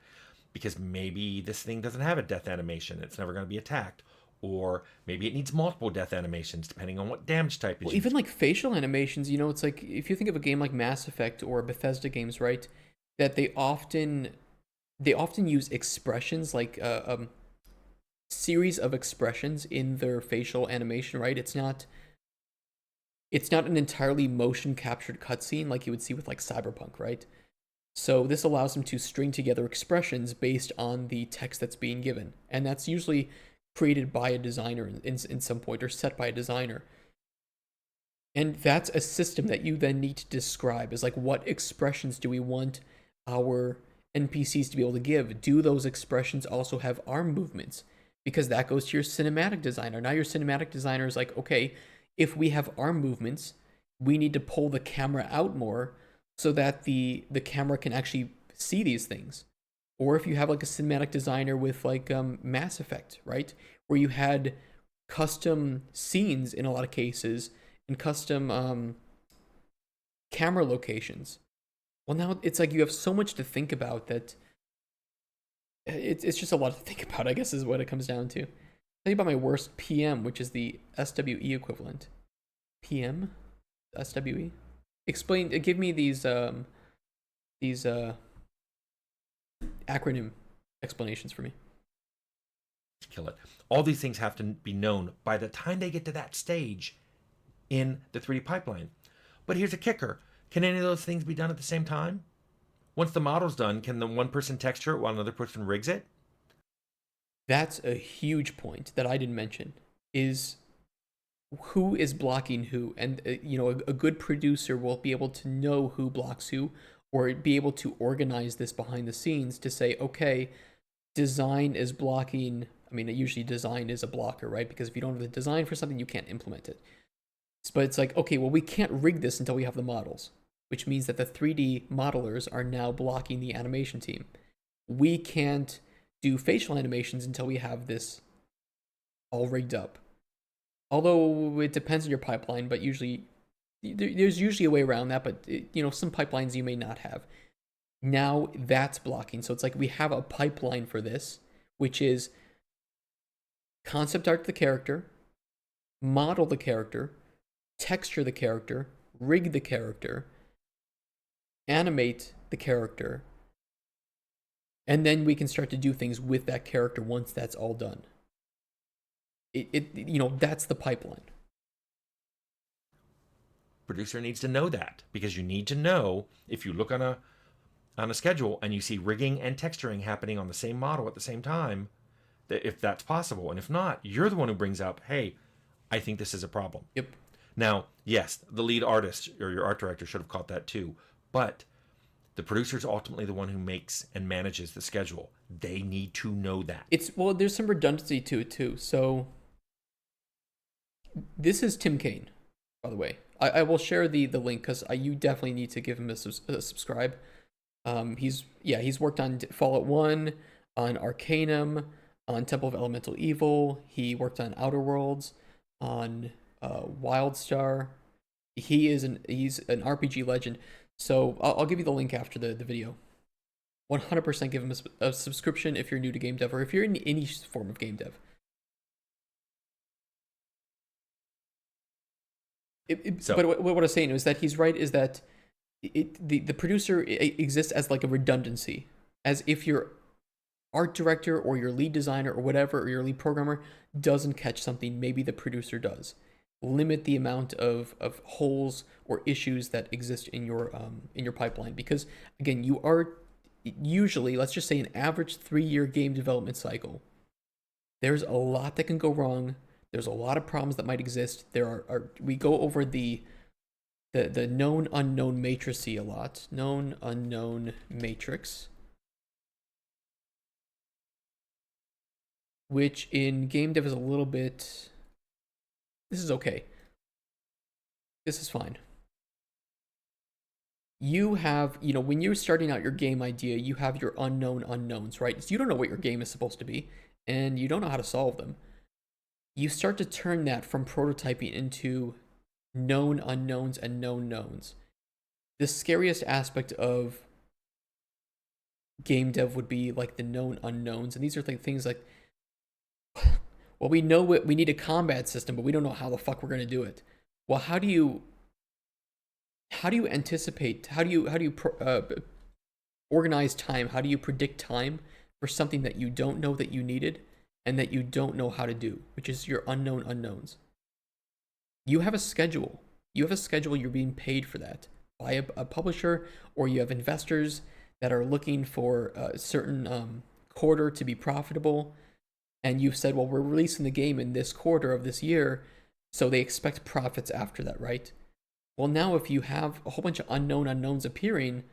Because maybe this thing doesn't have a death animation, it's never going to be attacked. Or maybe it needs multiple death animations depending on what damage type is Well, used. even like facial animations, it's like if you think of a game like Mass Effect or Bethesda games, right? That they often use expressions like series of expressions in their facial animation, right? It's not an entirely motion captured cutscene like you would see with like Cyberpunk, right? So this allows them to string together expressions based on the text that's being given, and that's usually created by a designer in some point, or set by a designer. And that's a system that you then need to describe, is like, what expressions do we want our NPCs to be able to give? Do those expressions also have arm movements? Because that goes to your cinematic designer. Now your cinematic designer is like, okay, if we have arm movements, we need to pull the camera out more so that the camera can actually see these things. Or if you have like a cinematic designer with like Mass Effect, right, where you had custom scenes in a lot of cases and custom camera locations. Well, now it's like you have so much to think about that it's just a lot to think about, I guess, is what it comes down to. Tell you about my worst PM, which is the SWE equivalent. PM? SWE? Give me these acronym explanations for me. Kill it. All these things have to be known by the time they get to that stage in the 3D pipeline. But here's a kicker. Can any of those things be done at the same time? Once the model's done, can the one person texture it while another person rigs it? That's a huge point that I didn't mention, is who is blocking who. And a good producer will be able to know who blocks who, or be able to organize this behind the scenes to say, okay, design is blocking. I mean, usually design is a blocker, right? Because if you don't have the design for something, you can't implement it. But it's like, okay, well, we can't rig this until we have the models, which means that the 3D modelers are now blocking the animation team. We can't do facial animations until we have this all rigged up. Although it depends on your pipeline, but there's usually a way around that, but some pipelines you may not have. Now that's blocking. So it's like we have a pipeline for this, which is concept art the character, model the character, texture the character, rig the character, animate the character, and then we can start to do things with that character once that's all done. That's the pipeline. Producer needs to know that, because you need to know, if you look on a schedule and you see rigging and texturing happening on the same model at the same time, that if that's possible. And if not, you're the one who brings up, hey, I think this is a problem. Yep. Now, yes, the lead artist or your art director should have caught that too, but The producer is ultimately the one who makes and manages the schedule. They need to know that. It's well, there's some redundancy to it too. So this is Tim Kaine, by the way. I will share the link because you definitely need to give him a subscribe. He's worked on Fallout 1, on Arcanum, on Temple of Elemental Evil. He worked on Outer Worlds, on Wildstar. He's an RPG legend. So I'll give you the link after the video. 100% give him a subscription if you're new to game dev or if you're in any form of game dev. But what I was saying is that he's right, is that the producer exists as like a redundancy, as if your art director or your lead designer or whatever, or your lead programmer doesn't catch something, maybe the producer does. Limit the amount of holes or issues that exist in your pipeline, because again, you are usually, let's just say, an average 3-year game development cycle. There's a lot that can go wrong. There's a lot of problems that might exist. We go over the known unknown matrix a lot. Known unknown matrix, which in game dev is a little bit. This is okay. This is fine. You have, when you're starting out your game idea, you have your unknown unknowns, right? So you don't know what your game is supposed to be, and you don't know how to solve them. You start to turn that from prototyping into known unknowns and known knowns. The scariest aspect of game dev would be like the known unknowns, and these are things like, well, we know we need a combat system, but we don't know how the fuck we're going to do it. Well, how do you anticipate? How do you organize time? How do you predict time for something that you don't know that you needed and that you don't know how to do, which is your unknown unknowns? You have a schedule. You're being paid for that by a publisher, or you have investors that are looking for a certain quarter to be profitable. And you've said, well, we're releasing the game in this quarter of this year, so they expect profits after that, right? Well, now if you have a whole bunch of unknown unknowns appearing,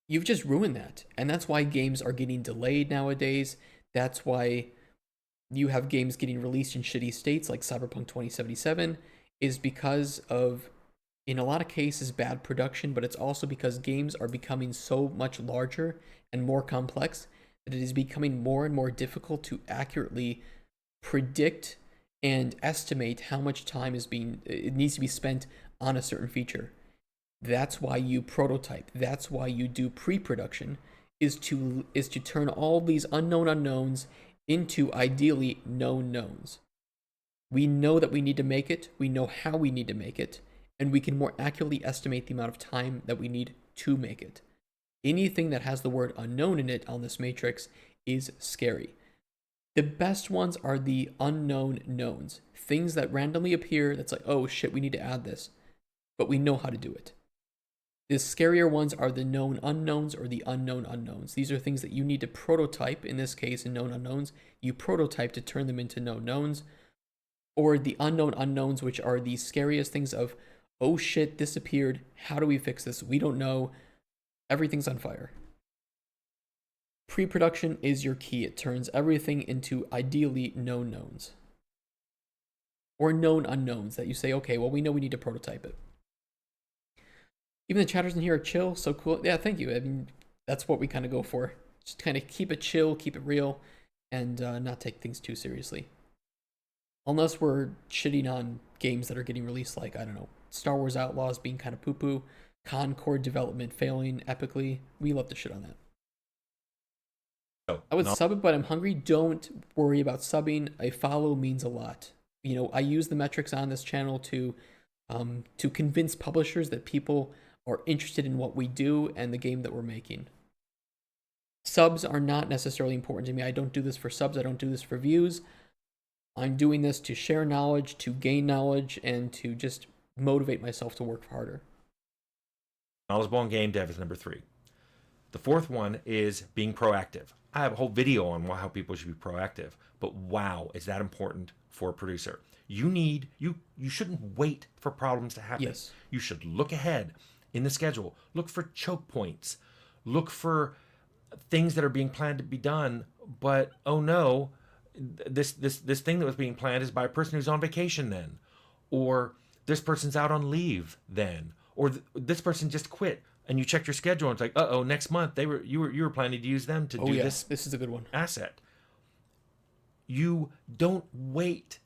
you've just ruined that. And that's why games are getting delayed nowadays. That's why you have games getting released in shitty states like Cyberpunk 2077, is because of, in a lot of cases, bad production, but it's also because games are becoming so much larger and more complex that it is becoming more and more difficult to accurately predict and estimate how much time it needs to be spent on a certain feature. That's why you prototype. That's why you do pre-production, is to turn all these unknown unknowns into ideally known knowns. We know that we need to make it, we know how we need to make it, and we can more accurately estimate the amount of time that we need to make it. Anything that has the word unknown in it on this matrix is scary. The best ones are the unknown knowns. Things that randomly appear that's like, oh shit, we need to add this. But we know how to do it. The scarier ones are the known unknowns or the unknown unknowns. These are things that you need to prototype, in this case, in known unknowns. You prototype to turn them into known knowns. Or the unknown unknowns, which are the scariest things of, oh shit, this appeared. How do we fix this? We don't know. Everything's on fire. Pre-production is your key. It turns everything into ideally known knowns. Or known unknowns that you say, okay, well, we know we need to prototype it. Even the chatters in here are chill, so cool. Yeah, thank you. I mean, that's what we kind of go for. Just kind of keep it chill, keep it real, and not take things too seriously. Unless we're shitting on games that are getting released, like, I don't know, Star Wars Outlaws being kind of poo-poo, Concord development failing epically. We love to shit on that. I would sub it, but I'm hungry. Don't worry about subbing. A follow means a lot. I use the metrics on this channel to convince publishers that people are interested in what we do and the game that we're making. Subs are not necessarily important to me. I don't do this for subs. I don't do this for views. I'm doing this to share knowledge, to gain knowledge, and to just motivate myself to work harder. Knowledgeable on game dev is number 3. The fourth one is being proactive. I have a whole video on how people should be proactive, but wow, is that important for a producer? You shouldn't wait for problems to happen. Yes. You should look ahead in the schedule. Look for choke points. Look for things that are being planned to be done, but oh no, this thing that was being planned is by a person who's on vacation then, or this person's out on leave then, or this person just quit. And you check your schedule and it's like, oh, next month you were planning to use them to Oh do yeah, this this is a good one. asset. You don't wait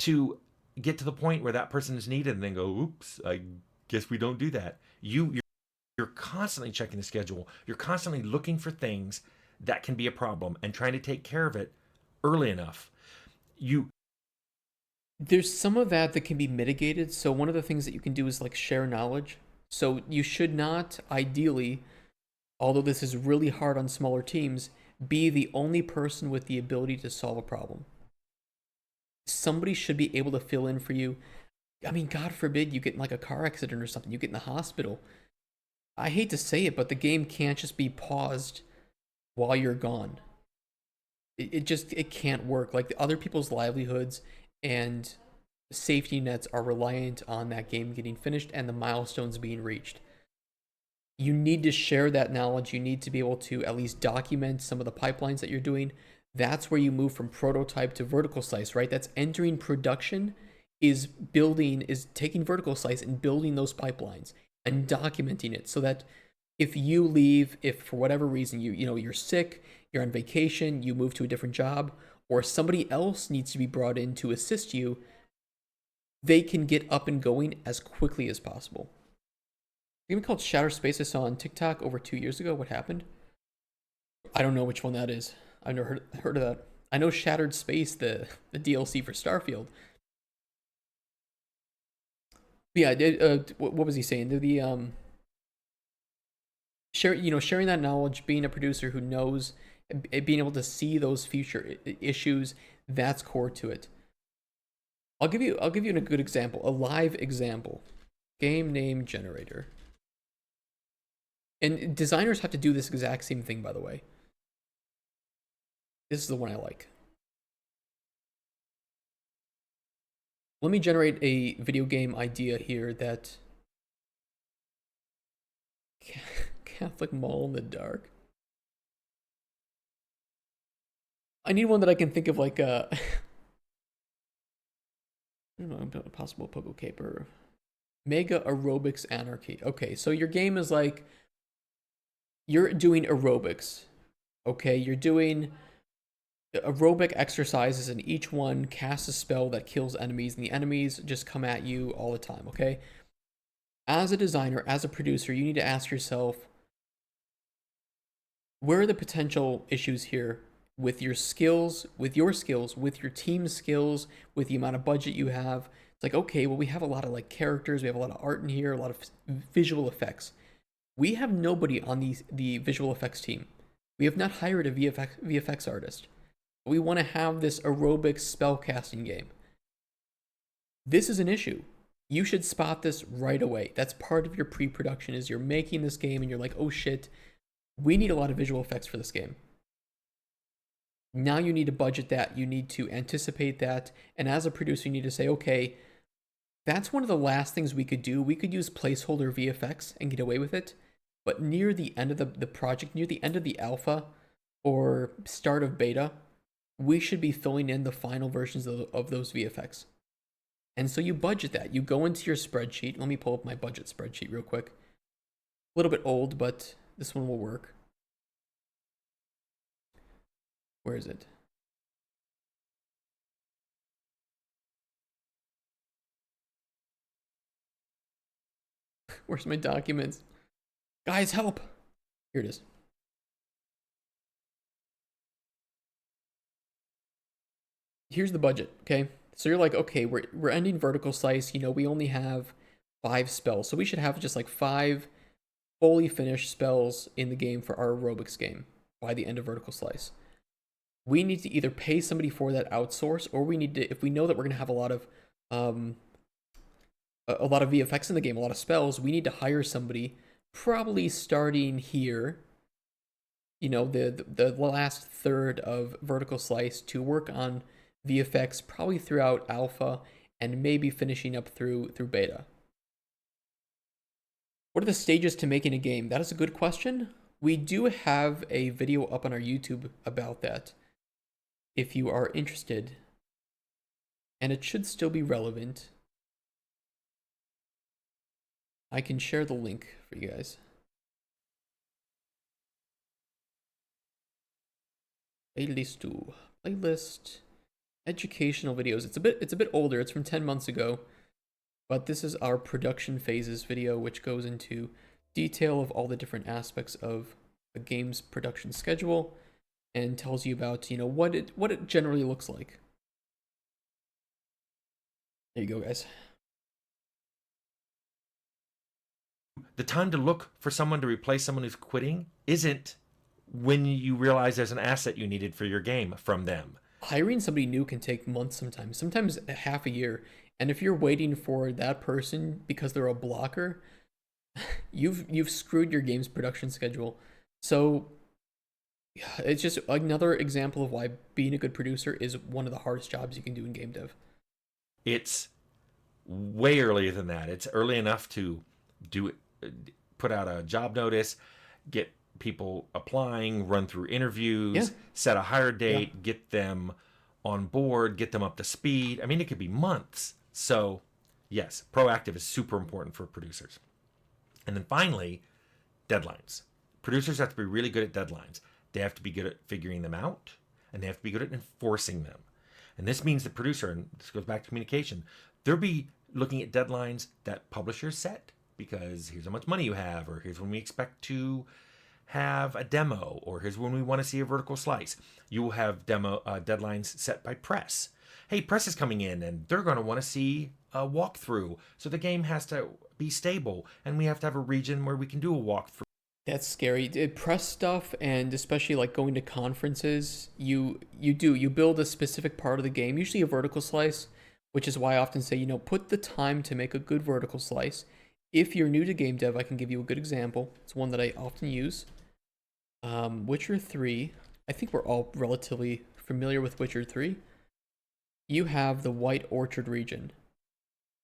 to get to the point where that person is needed and then go, oops, I guess we don't do that. You're constantly checking the schedule. You're constantly looking for things that can be a problem and trying to take care of it early enough. You There's some of that can be mitigated. So one of the things that you can do is like share knowledge. So you should not ideally, although this is really hard on smaller teams, be the only person with the ability to solve a problem. Somebody should be able to fill in for you. I mean, God forbid you get in like a car accident or something, you get in the hospital. I hate to say it, but the game can't just be paused while you're gone. It can't work. Like the other people's livelihoods and safety nets are reliant on that game getting finished and the milestones being reached. You need to share that knowledge. You need to be able to at least document some of the pipelines that you're doing. That's where you move from prototype to vertical slice, right? That's entering production, is taking vertical slice and building those pipelines and documenting it so that if you leave, if for whatever reason you're sick, you're on vacation, you move to a different job, or somebody else needs to be brought in to assist you, they can get up and going as quickly as possible. A game called Shattered Space I saw on TikTok over 2 years ago. What happened? I don't know which one that is. I've never heard of that. I know Shattered Space, the DLC for Starfield. But yeah, what was he saying? Sharing that knowledge, being a producer who knows, being able to see those future issues, that's core to it. I'll give you a good example, a live example. Game name generator. And designers have to do this exact same thing, by the way. This is the one I like. Let me generate a video game idea here that Catholic Mall in the dark. I need one that I can think of like I don't know, possible Pogo Caper. Mega Aerobics Anarchy. Okay, so your game is like you're doing aerobics. Okay, you're doing aerobic exercises, and each one casts a spell that kills enemies, and the enemies just come at you all the time. Okay, as a designer, as a producer, you need to ask yourself, where are the potential issues here with your skills, with your team's skills, with the amount of budget you have? It's like, okay, well, we have a lot of like characters, we have a lot of art in here, a lot of visual effects. We have nobody on the visual effects team. We have not hired a VFX artist. We want to have this aerobic spellcasting game. This is an issue. You should spot this right away. That's part of your pre-production, is you're making this game and you're like, oh shit, we need a lot of visual effects for this game. Now you need to budget that. You need to anticipate that. And as a producer, you need to say, okay, that's one of the last things we could do. We could use placeholder VFX and get away with it. But near the end of the project, near the end of the alpha or start of beta, we should be filling in the final versions of those VFX. And so you budget that. You go into your spreadsheet. Let me pull up my budget spreadsheet real quick. A little bit old, but this one will work. Where is it? Where's my documents? Guys, help! Here it is. Here's the budget, okay? So you're like, okay, we're ending vertical slice. We only have 5 spells, so we should have just like 5 fully finished spells in the game for our aerobics game by the end of vertical slice. We need to either pay somebody for that outsource, or we need to, if we know that we're gonna have a lot of VFX in the game, a lot of spells, we need to hire somebody, probably starting here. The last third of vertical slice to work on VFX, probably throughout alpha and maybe finishing up through beta. What are the stages to making a game? That is a good question. We do have a video up on our YouTube about that if you are interested, and it should still be relevant. I can share the link for you guys. Playlist, educational videos. It's a bit older. It's from 10 months ago, but this is our production phases video, which goes into detail of all the different aspects of a game's production schedule and tells you about, what it generally looks like. There you go, guys. The time to look for someone to replace someone who's quitting isn't when you realize there's an asset you needed for your game from them. Hiring somebody new can take months sometimes half a year. And if you're waiting for that person because they're a blocker, you've screwed your game's production schedule. So yeah, it's just another example of why being a good producer is one of the hardest jobs you can do in game dev. It's way earlier than that. It's early enough to put out a job notice, get people applying, run through interviews, Yeah. set a hire date, Yeah. get them on board, get them up to speed. I mean, it could be months. So, yes, proactive is super important for producers. And then finally, deadlines. Producers have to be really good at deadlines. They have to be good at figuring them out, and they have to be good at enforcing them. And this means the producer, and this goes back to communication, they'll be looking at deadlines that publishers set, because here's how much money you have, or here's when we expect to have a demo, or here's when we want to see a vertical slice. You will have deadlines set by press. Hey, press is coming in, and they're going to want to see a walkthrough. So the game has to be stable, and we have to have a region where we can do a walkthrough. That's scary. Press stuff, and especially like going to conferences, you build a specific part of the game, usually a vertical slice, which is why I often say, put the time to make a good vertical slice. If you're new to game dev, I can give you a good example. It's one that I often use. Witcher 3. I think we're all relatively familiar with Witcher 3. You have the White Orchard region.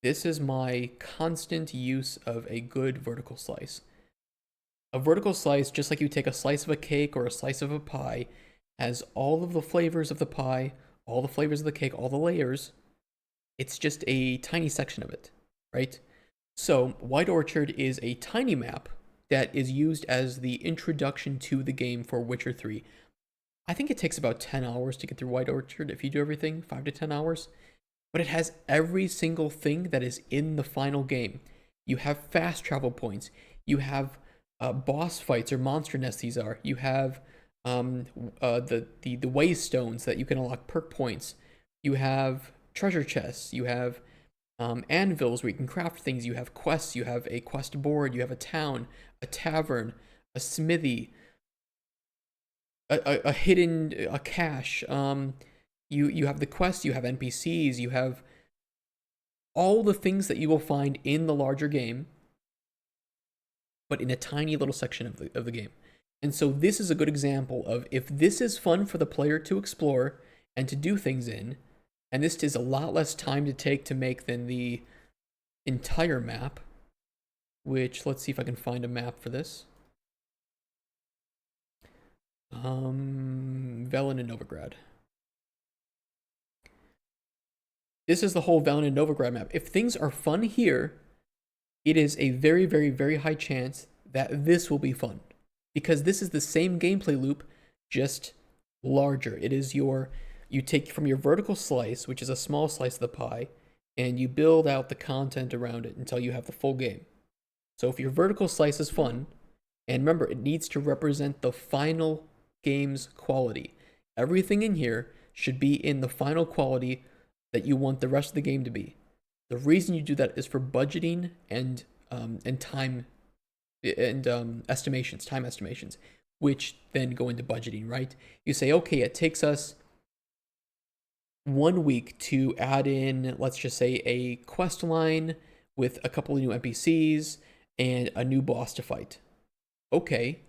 This is my constant use of a good vertical slice. A vertical slice, just like you take a slice of a cake or a slice of a pie, has all of the flavors of the pie, all the flavors of the cake, all the layers. It's just a tiny section of it, right? So, White Orchard is a tiny map that is used as the introduction to the game for Witcher 3. I think it takes about 10 hours to get through White Orchard if you do everything, 5 to 10 hours. But it has every single thing that is in the final game. You have fast travel points. You have boss fights or monster nests. These are. You have the waystones that you can unlock perk points. You have treasure chests. You have anvils where you can craft things. You have quests. You have a quest board. You have a town, a tavern, a smithy, a hidden a cache. You have the quests. You have NPCs. You have all the things that you will find in the larger game, but in a tiny little section of the game. And so this is a good example of, if this is fun for the player to explore and to do things in, and this is a lot less time to take to make than the entire map, which, let's see if I can find a map for this. Velen and Novigrad. This is the whole Velen and Novigrad map. If things are fun here, it is a very, very, very high chance that this will be fun. Because this is the same gameplay loop, just larger. It is you take from your vertical slice, which is a small slice of the pie, and you build out the content around it until you have the full game. So if your vertical slice is fun, and remember, it needs to represent the final game's quality. Everything in here should be in the final quality that you want the rest of the game to be. The reason you do that is for budgeting and time estimations, time estimations, which then go into budgeting, right? You say, okay, it takes us 1 week to add in, let's just say, a quest line with a couple of new NPCs and a new boss to fight. Okay,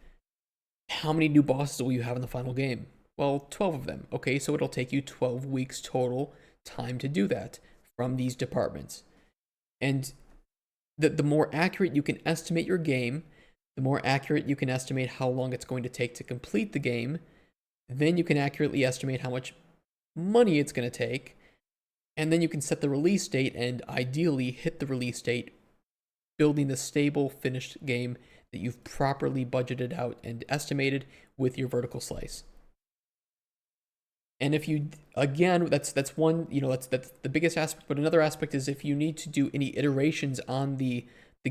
how many new bosses will you have in the final game? Well, 12 of them. Okay, so it'll take you 12 weeks total time to do that from these departments. And the more accurate you can estimate your game, the more accurate you can estimate how long it's going to take to complete the game. Then you can accurately estimate how much money it's going to take. And then you can set the release date and ideally hit the release date, building the stable, finished game that you've properly budgeted out and estimated with your vertical slice. And if you, again, that's one, that's the biggest aspect. But another aspect is if you need to do any iterations on the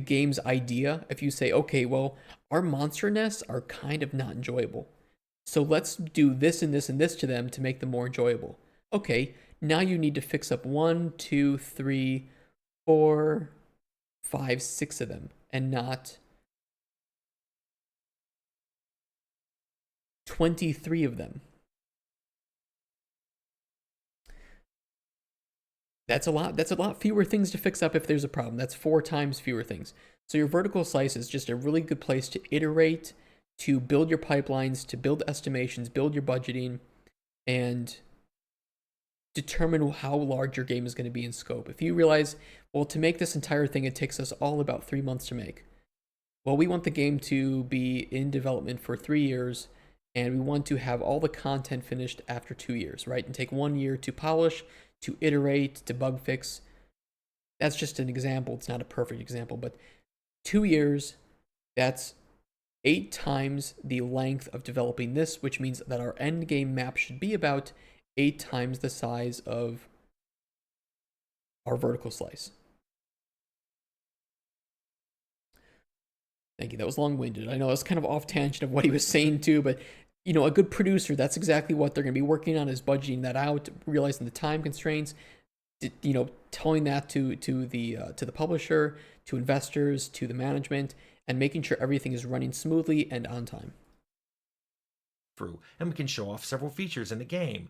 game's idea. If you say, okay, well, our monster nests are kind of not enjoyable, so let's do this and this and this to them to make them more enjoyable. Okay, now you need to fix up 1, 2, 3, 4, 5, 6 of them, and not 23 of them. That's a lot. That's a lot fewer things to fix up if there's a problem. That's 4 times fewer things. So your vertical slice is just a really good place to iterate, to build your pipelines, to build estimations, build your budgeting, and determine how large your game is going to be in scope. If you realize, well, to make this entire thing, it takes us all about 3 months to make. Well, we want the game to be in development for 3 years, and we want to have all the content finished after 2 years, right? And take 1 year to polish, to iterate, to bug fix. That's just an example. It's not a perfect example, but 2 years, that's 8 times the length of developing this, which means that our end game map should be about 8 times the size of our vertical slice. Thank you. That was long-winded. I know it's kind of off tangent of what he was saying too, but a good producer, that's exactly what they're going to be working on, is budgeting that out, realizing the time constraints, telling that to the publisher, to investors, to the management, and making sure everything is running smoothly and on time. Through, and we can show off several features in the game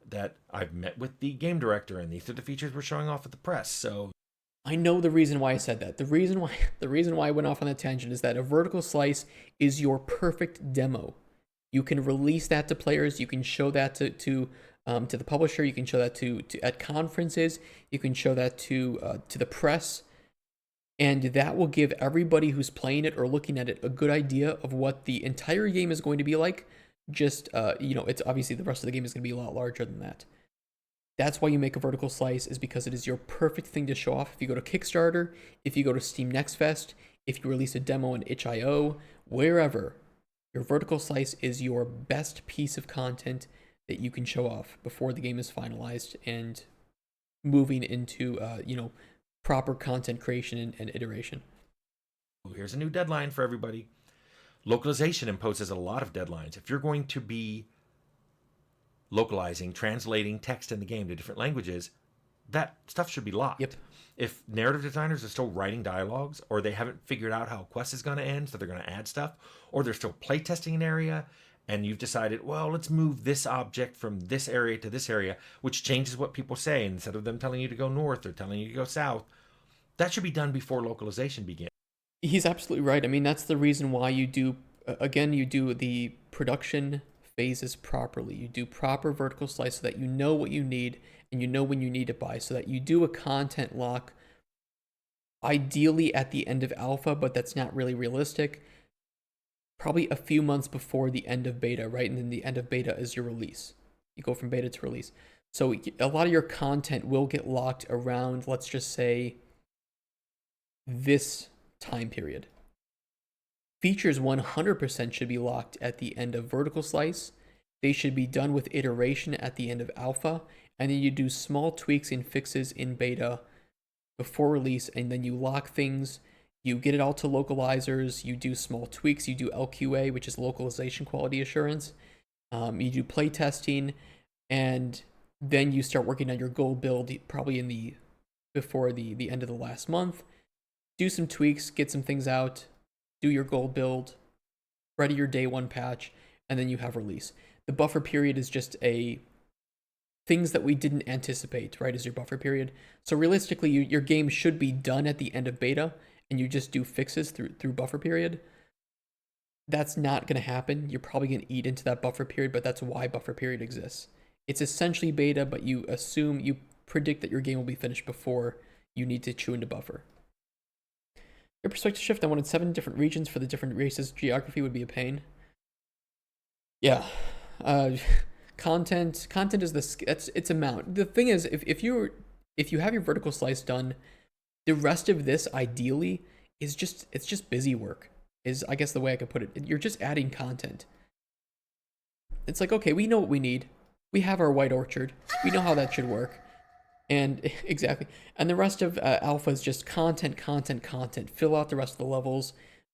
that I've met with the game director, and these are the features we're showing off at the press. So I know the reason why I said that. The reason why I went off on that tangent is that a vertical slice is your perfect demo. You can release that to players. You can show that to the publisher. You can show that to at conferences. You can show that to the press, and that will give everybody who's playing it or looking at it a good idea of what the entire game is going to be like. Just it's obviously the rest of the game is going to be a lot larger than that. That's why you make a vertical slice, is because it is your perfect thing to show off. If you go to Kickstarter, if you go to Steam Next Fest, if you release a demo in itch.io, wherever, your vertical slice is your best piece of content that you can show off before the game is finalized and moving into proper content creation and iteration. Here's a new deadline for everybody. Localization imposes a lot of deadlines. If you're going to be localizing, translating text in the game to different languages, that stuff should be locked. Yep. If narrative designers are still writing dialogues, or they haven't figured out how a quest is going to end, so they're going to add stuff, or they're still playtesting an area, and you've decided, well, let's move this object from this area to this area, which changes what people say, instead of them telling you to go north or telling you to go south, that should be done before localization begins. He's absolutely right. I mean, that's the reason why you do the production phases properly. You do proper vertical slice so that you know what you need and you know when you need it by, so that you do a content lock ideally at the end of alpha, but that's not really realistic. Probably a few months before the end of beta, right? And then the end of beta is your release. You go from beta to release. So a lot of your content will get locked around, let's just say, this time period. Features 100% should be locked at the end of vertical slice. They should be done with iteration at the end of alpha, and then you do small tweaks and fixes in beta before release, and then you lock things. You get it all to localizers. You do small tweaks. You do LQA, which is localization quality assurance. You do play testing, and then you start working on your goal build probably before the end of the last month. Do some tweaks, get some things out, do your goal build, ready your day one patch, and then you have release. The buffer period is just things that we didn't anticipate, right, is your buffer period. So realistically, your game should be done at the end of beta, and you just do fixes through buffer period. That's not going to happen. You're probably going to eat into that buffer period, but that's why buffer period exists. It's essentially beta, but you predict that your game will be finished before you need to chew into buffer. Your perspective shift. I wanted 7 different regions for the different races. Geography would be a pain. Yeah. Uh, content is this. It's amount. The thing is, if you have your vertical slice done, the rest of this ideally is just busy work. Is I guess the way I could put it. You're just adding content. It's like, okay, we know what we need. We have our white orchard. We know how that should work. And exactly. And the rest of alpha is just content, content, content. Fill out the rest of the levels.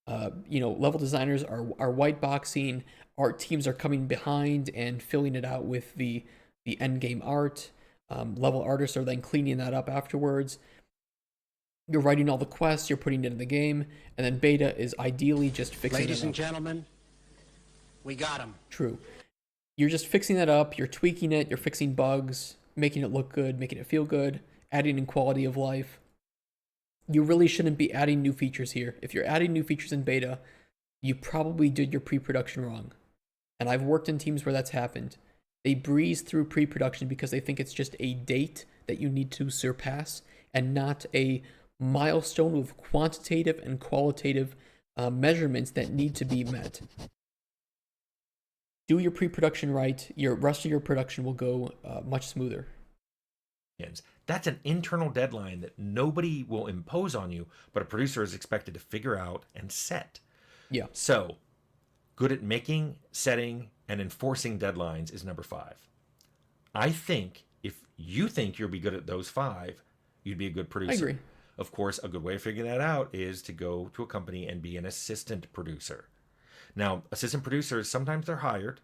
Level designers are white boxing. Art teams are coming behind and filling it out with the end game art. Level artists are then cleaning that up afterwards. You're writing all the quests, you're putting it in the game, and then beta is ideally just fixing it up. Ladies and gentlemen, we got him. True. You're just fixing that up, you're tweaking it, you're fixing bugs, making it look good, making it feel good, adding in quality of life. You really shouldn't be adding new features here. If you're adding new features in beta, you probably did your pre-production wrong. And I've worked in teams where that's happened. They breeze through pre-production because they think it's just a date that you need to surpass and not a milestone with quantitative and qualitative measurements that need to be met. Do your pre-production right, your rest of your production will go much smoother. That's an internal deadline that nobody will impose on you, but a producer is expected to figure out and set. Yeah. So, good at making, setting, and enforcing deadlines is number 5. I think if you think you'll be good at those 5, you'd be a good producer. I agree. Of course, a good way to figure that out is to go to a company and be an assistant producer. Now, assistant producers, sometimes they're hired.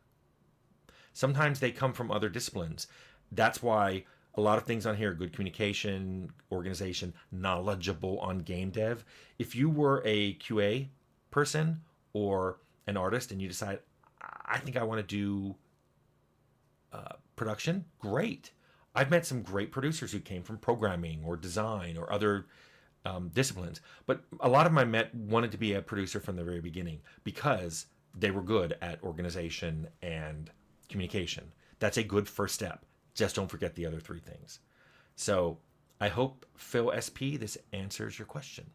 Sometimes they come from other disciplines. That's why a lot of things on here, good communication, organization, knowledgeable on game dev. If you were a QA person or an artist and you decide, I think I want to do production, great. I've met some great producers who came from programming or design or other disciplines. But a lot of them I met wanted to be a producer from the very beginning because they were good at organization and communication. That's a good first step. Just don't forget the other 3 things. So I hope, Phil SP, this answers your question.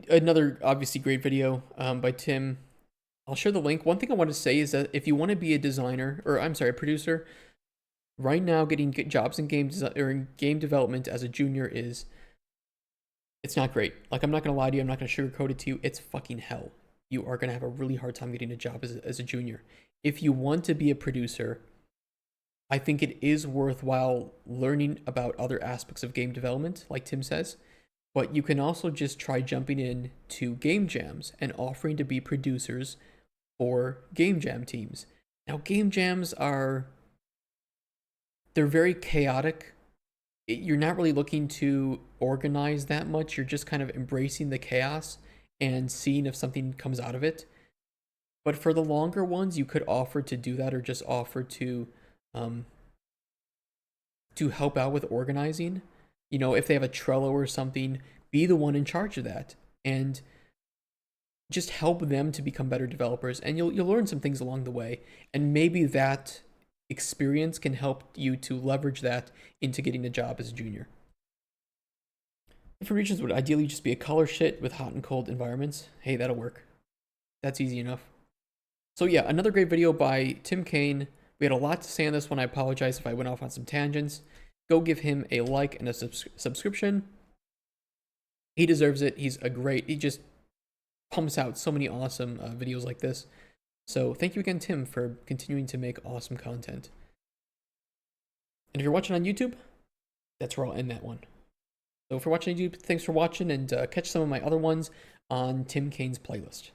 Another obviously great video by Tim. I'll share the link. One thing I want to say is that if you want to be a designer, or I'm sorry, a producer, right now getting jobs in game design or in game development as a junior it's not great. Like, I'm not gonna lie to you, I'm not gonna sugarcoat it to you. It's fucking hell. You are gonna have a really hard time getting a job as a junior. If you want to be a producer, I think it is worthwhile learning about other aspects of game development, like Tim says, but you can also just try jumping in to game jams and offering to be producers for game jam teams. Now, game jams they're very chaotic. You're not really looking to organize that much. You're just kind of embracing the chaos and seeing if something comes out of it. But for the longer ones, you could offer to do that or just offer to help out with organizing. You know, if they have a Trello or something, be the one in charge of that and just help them to become better developers. And you'll learn some things along the way. And maybe that experience can help you to leverage that into getting a job as a junior. Different regions would ideally just be a color shit with hot and cold environments. Hey, that'll work. That's easy enough. So yeah, another great video by Tim Cain. We had a lot to say on this one. I apologize if I went off on some tangents. Go give him a like and a subscription. He deserves it. He just pumps out so many awesome videos like this. So thank you again, Tim, for continuing to make awesome content. And if you're watching on YouTube, that's where I'll end that one. So if you're watching on YouTube, thanks for watching, and catch some of my other ones on Tim Cain's playlist.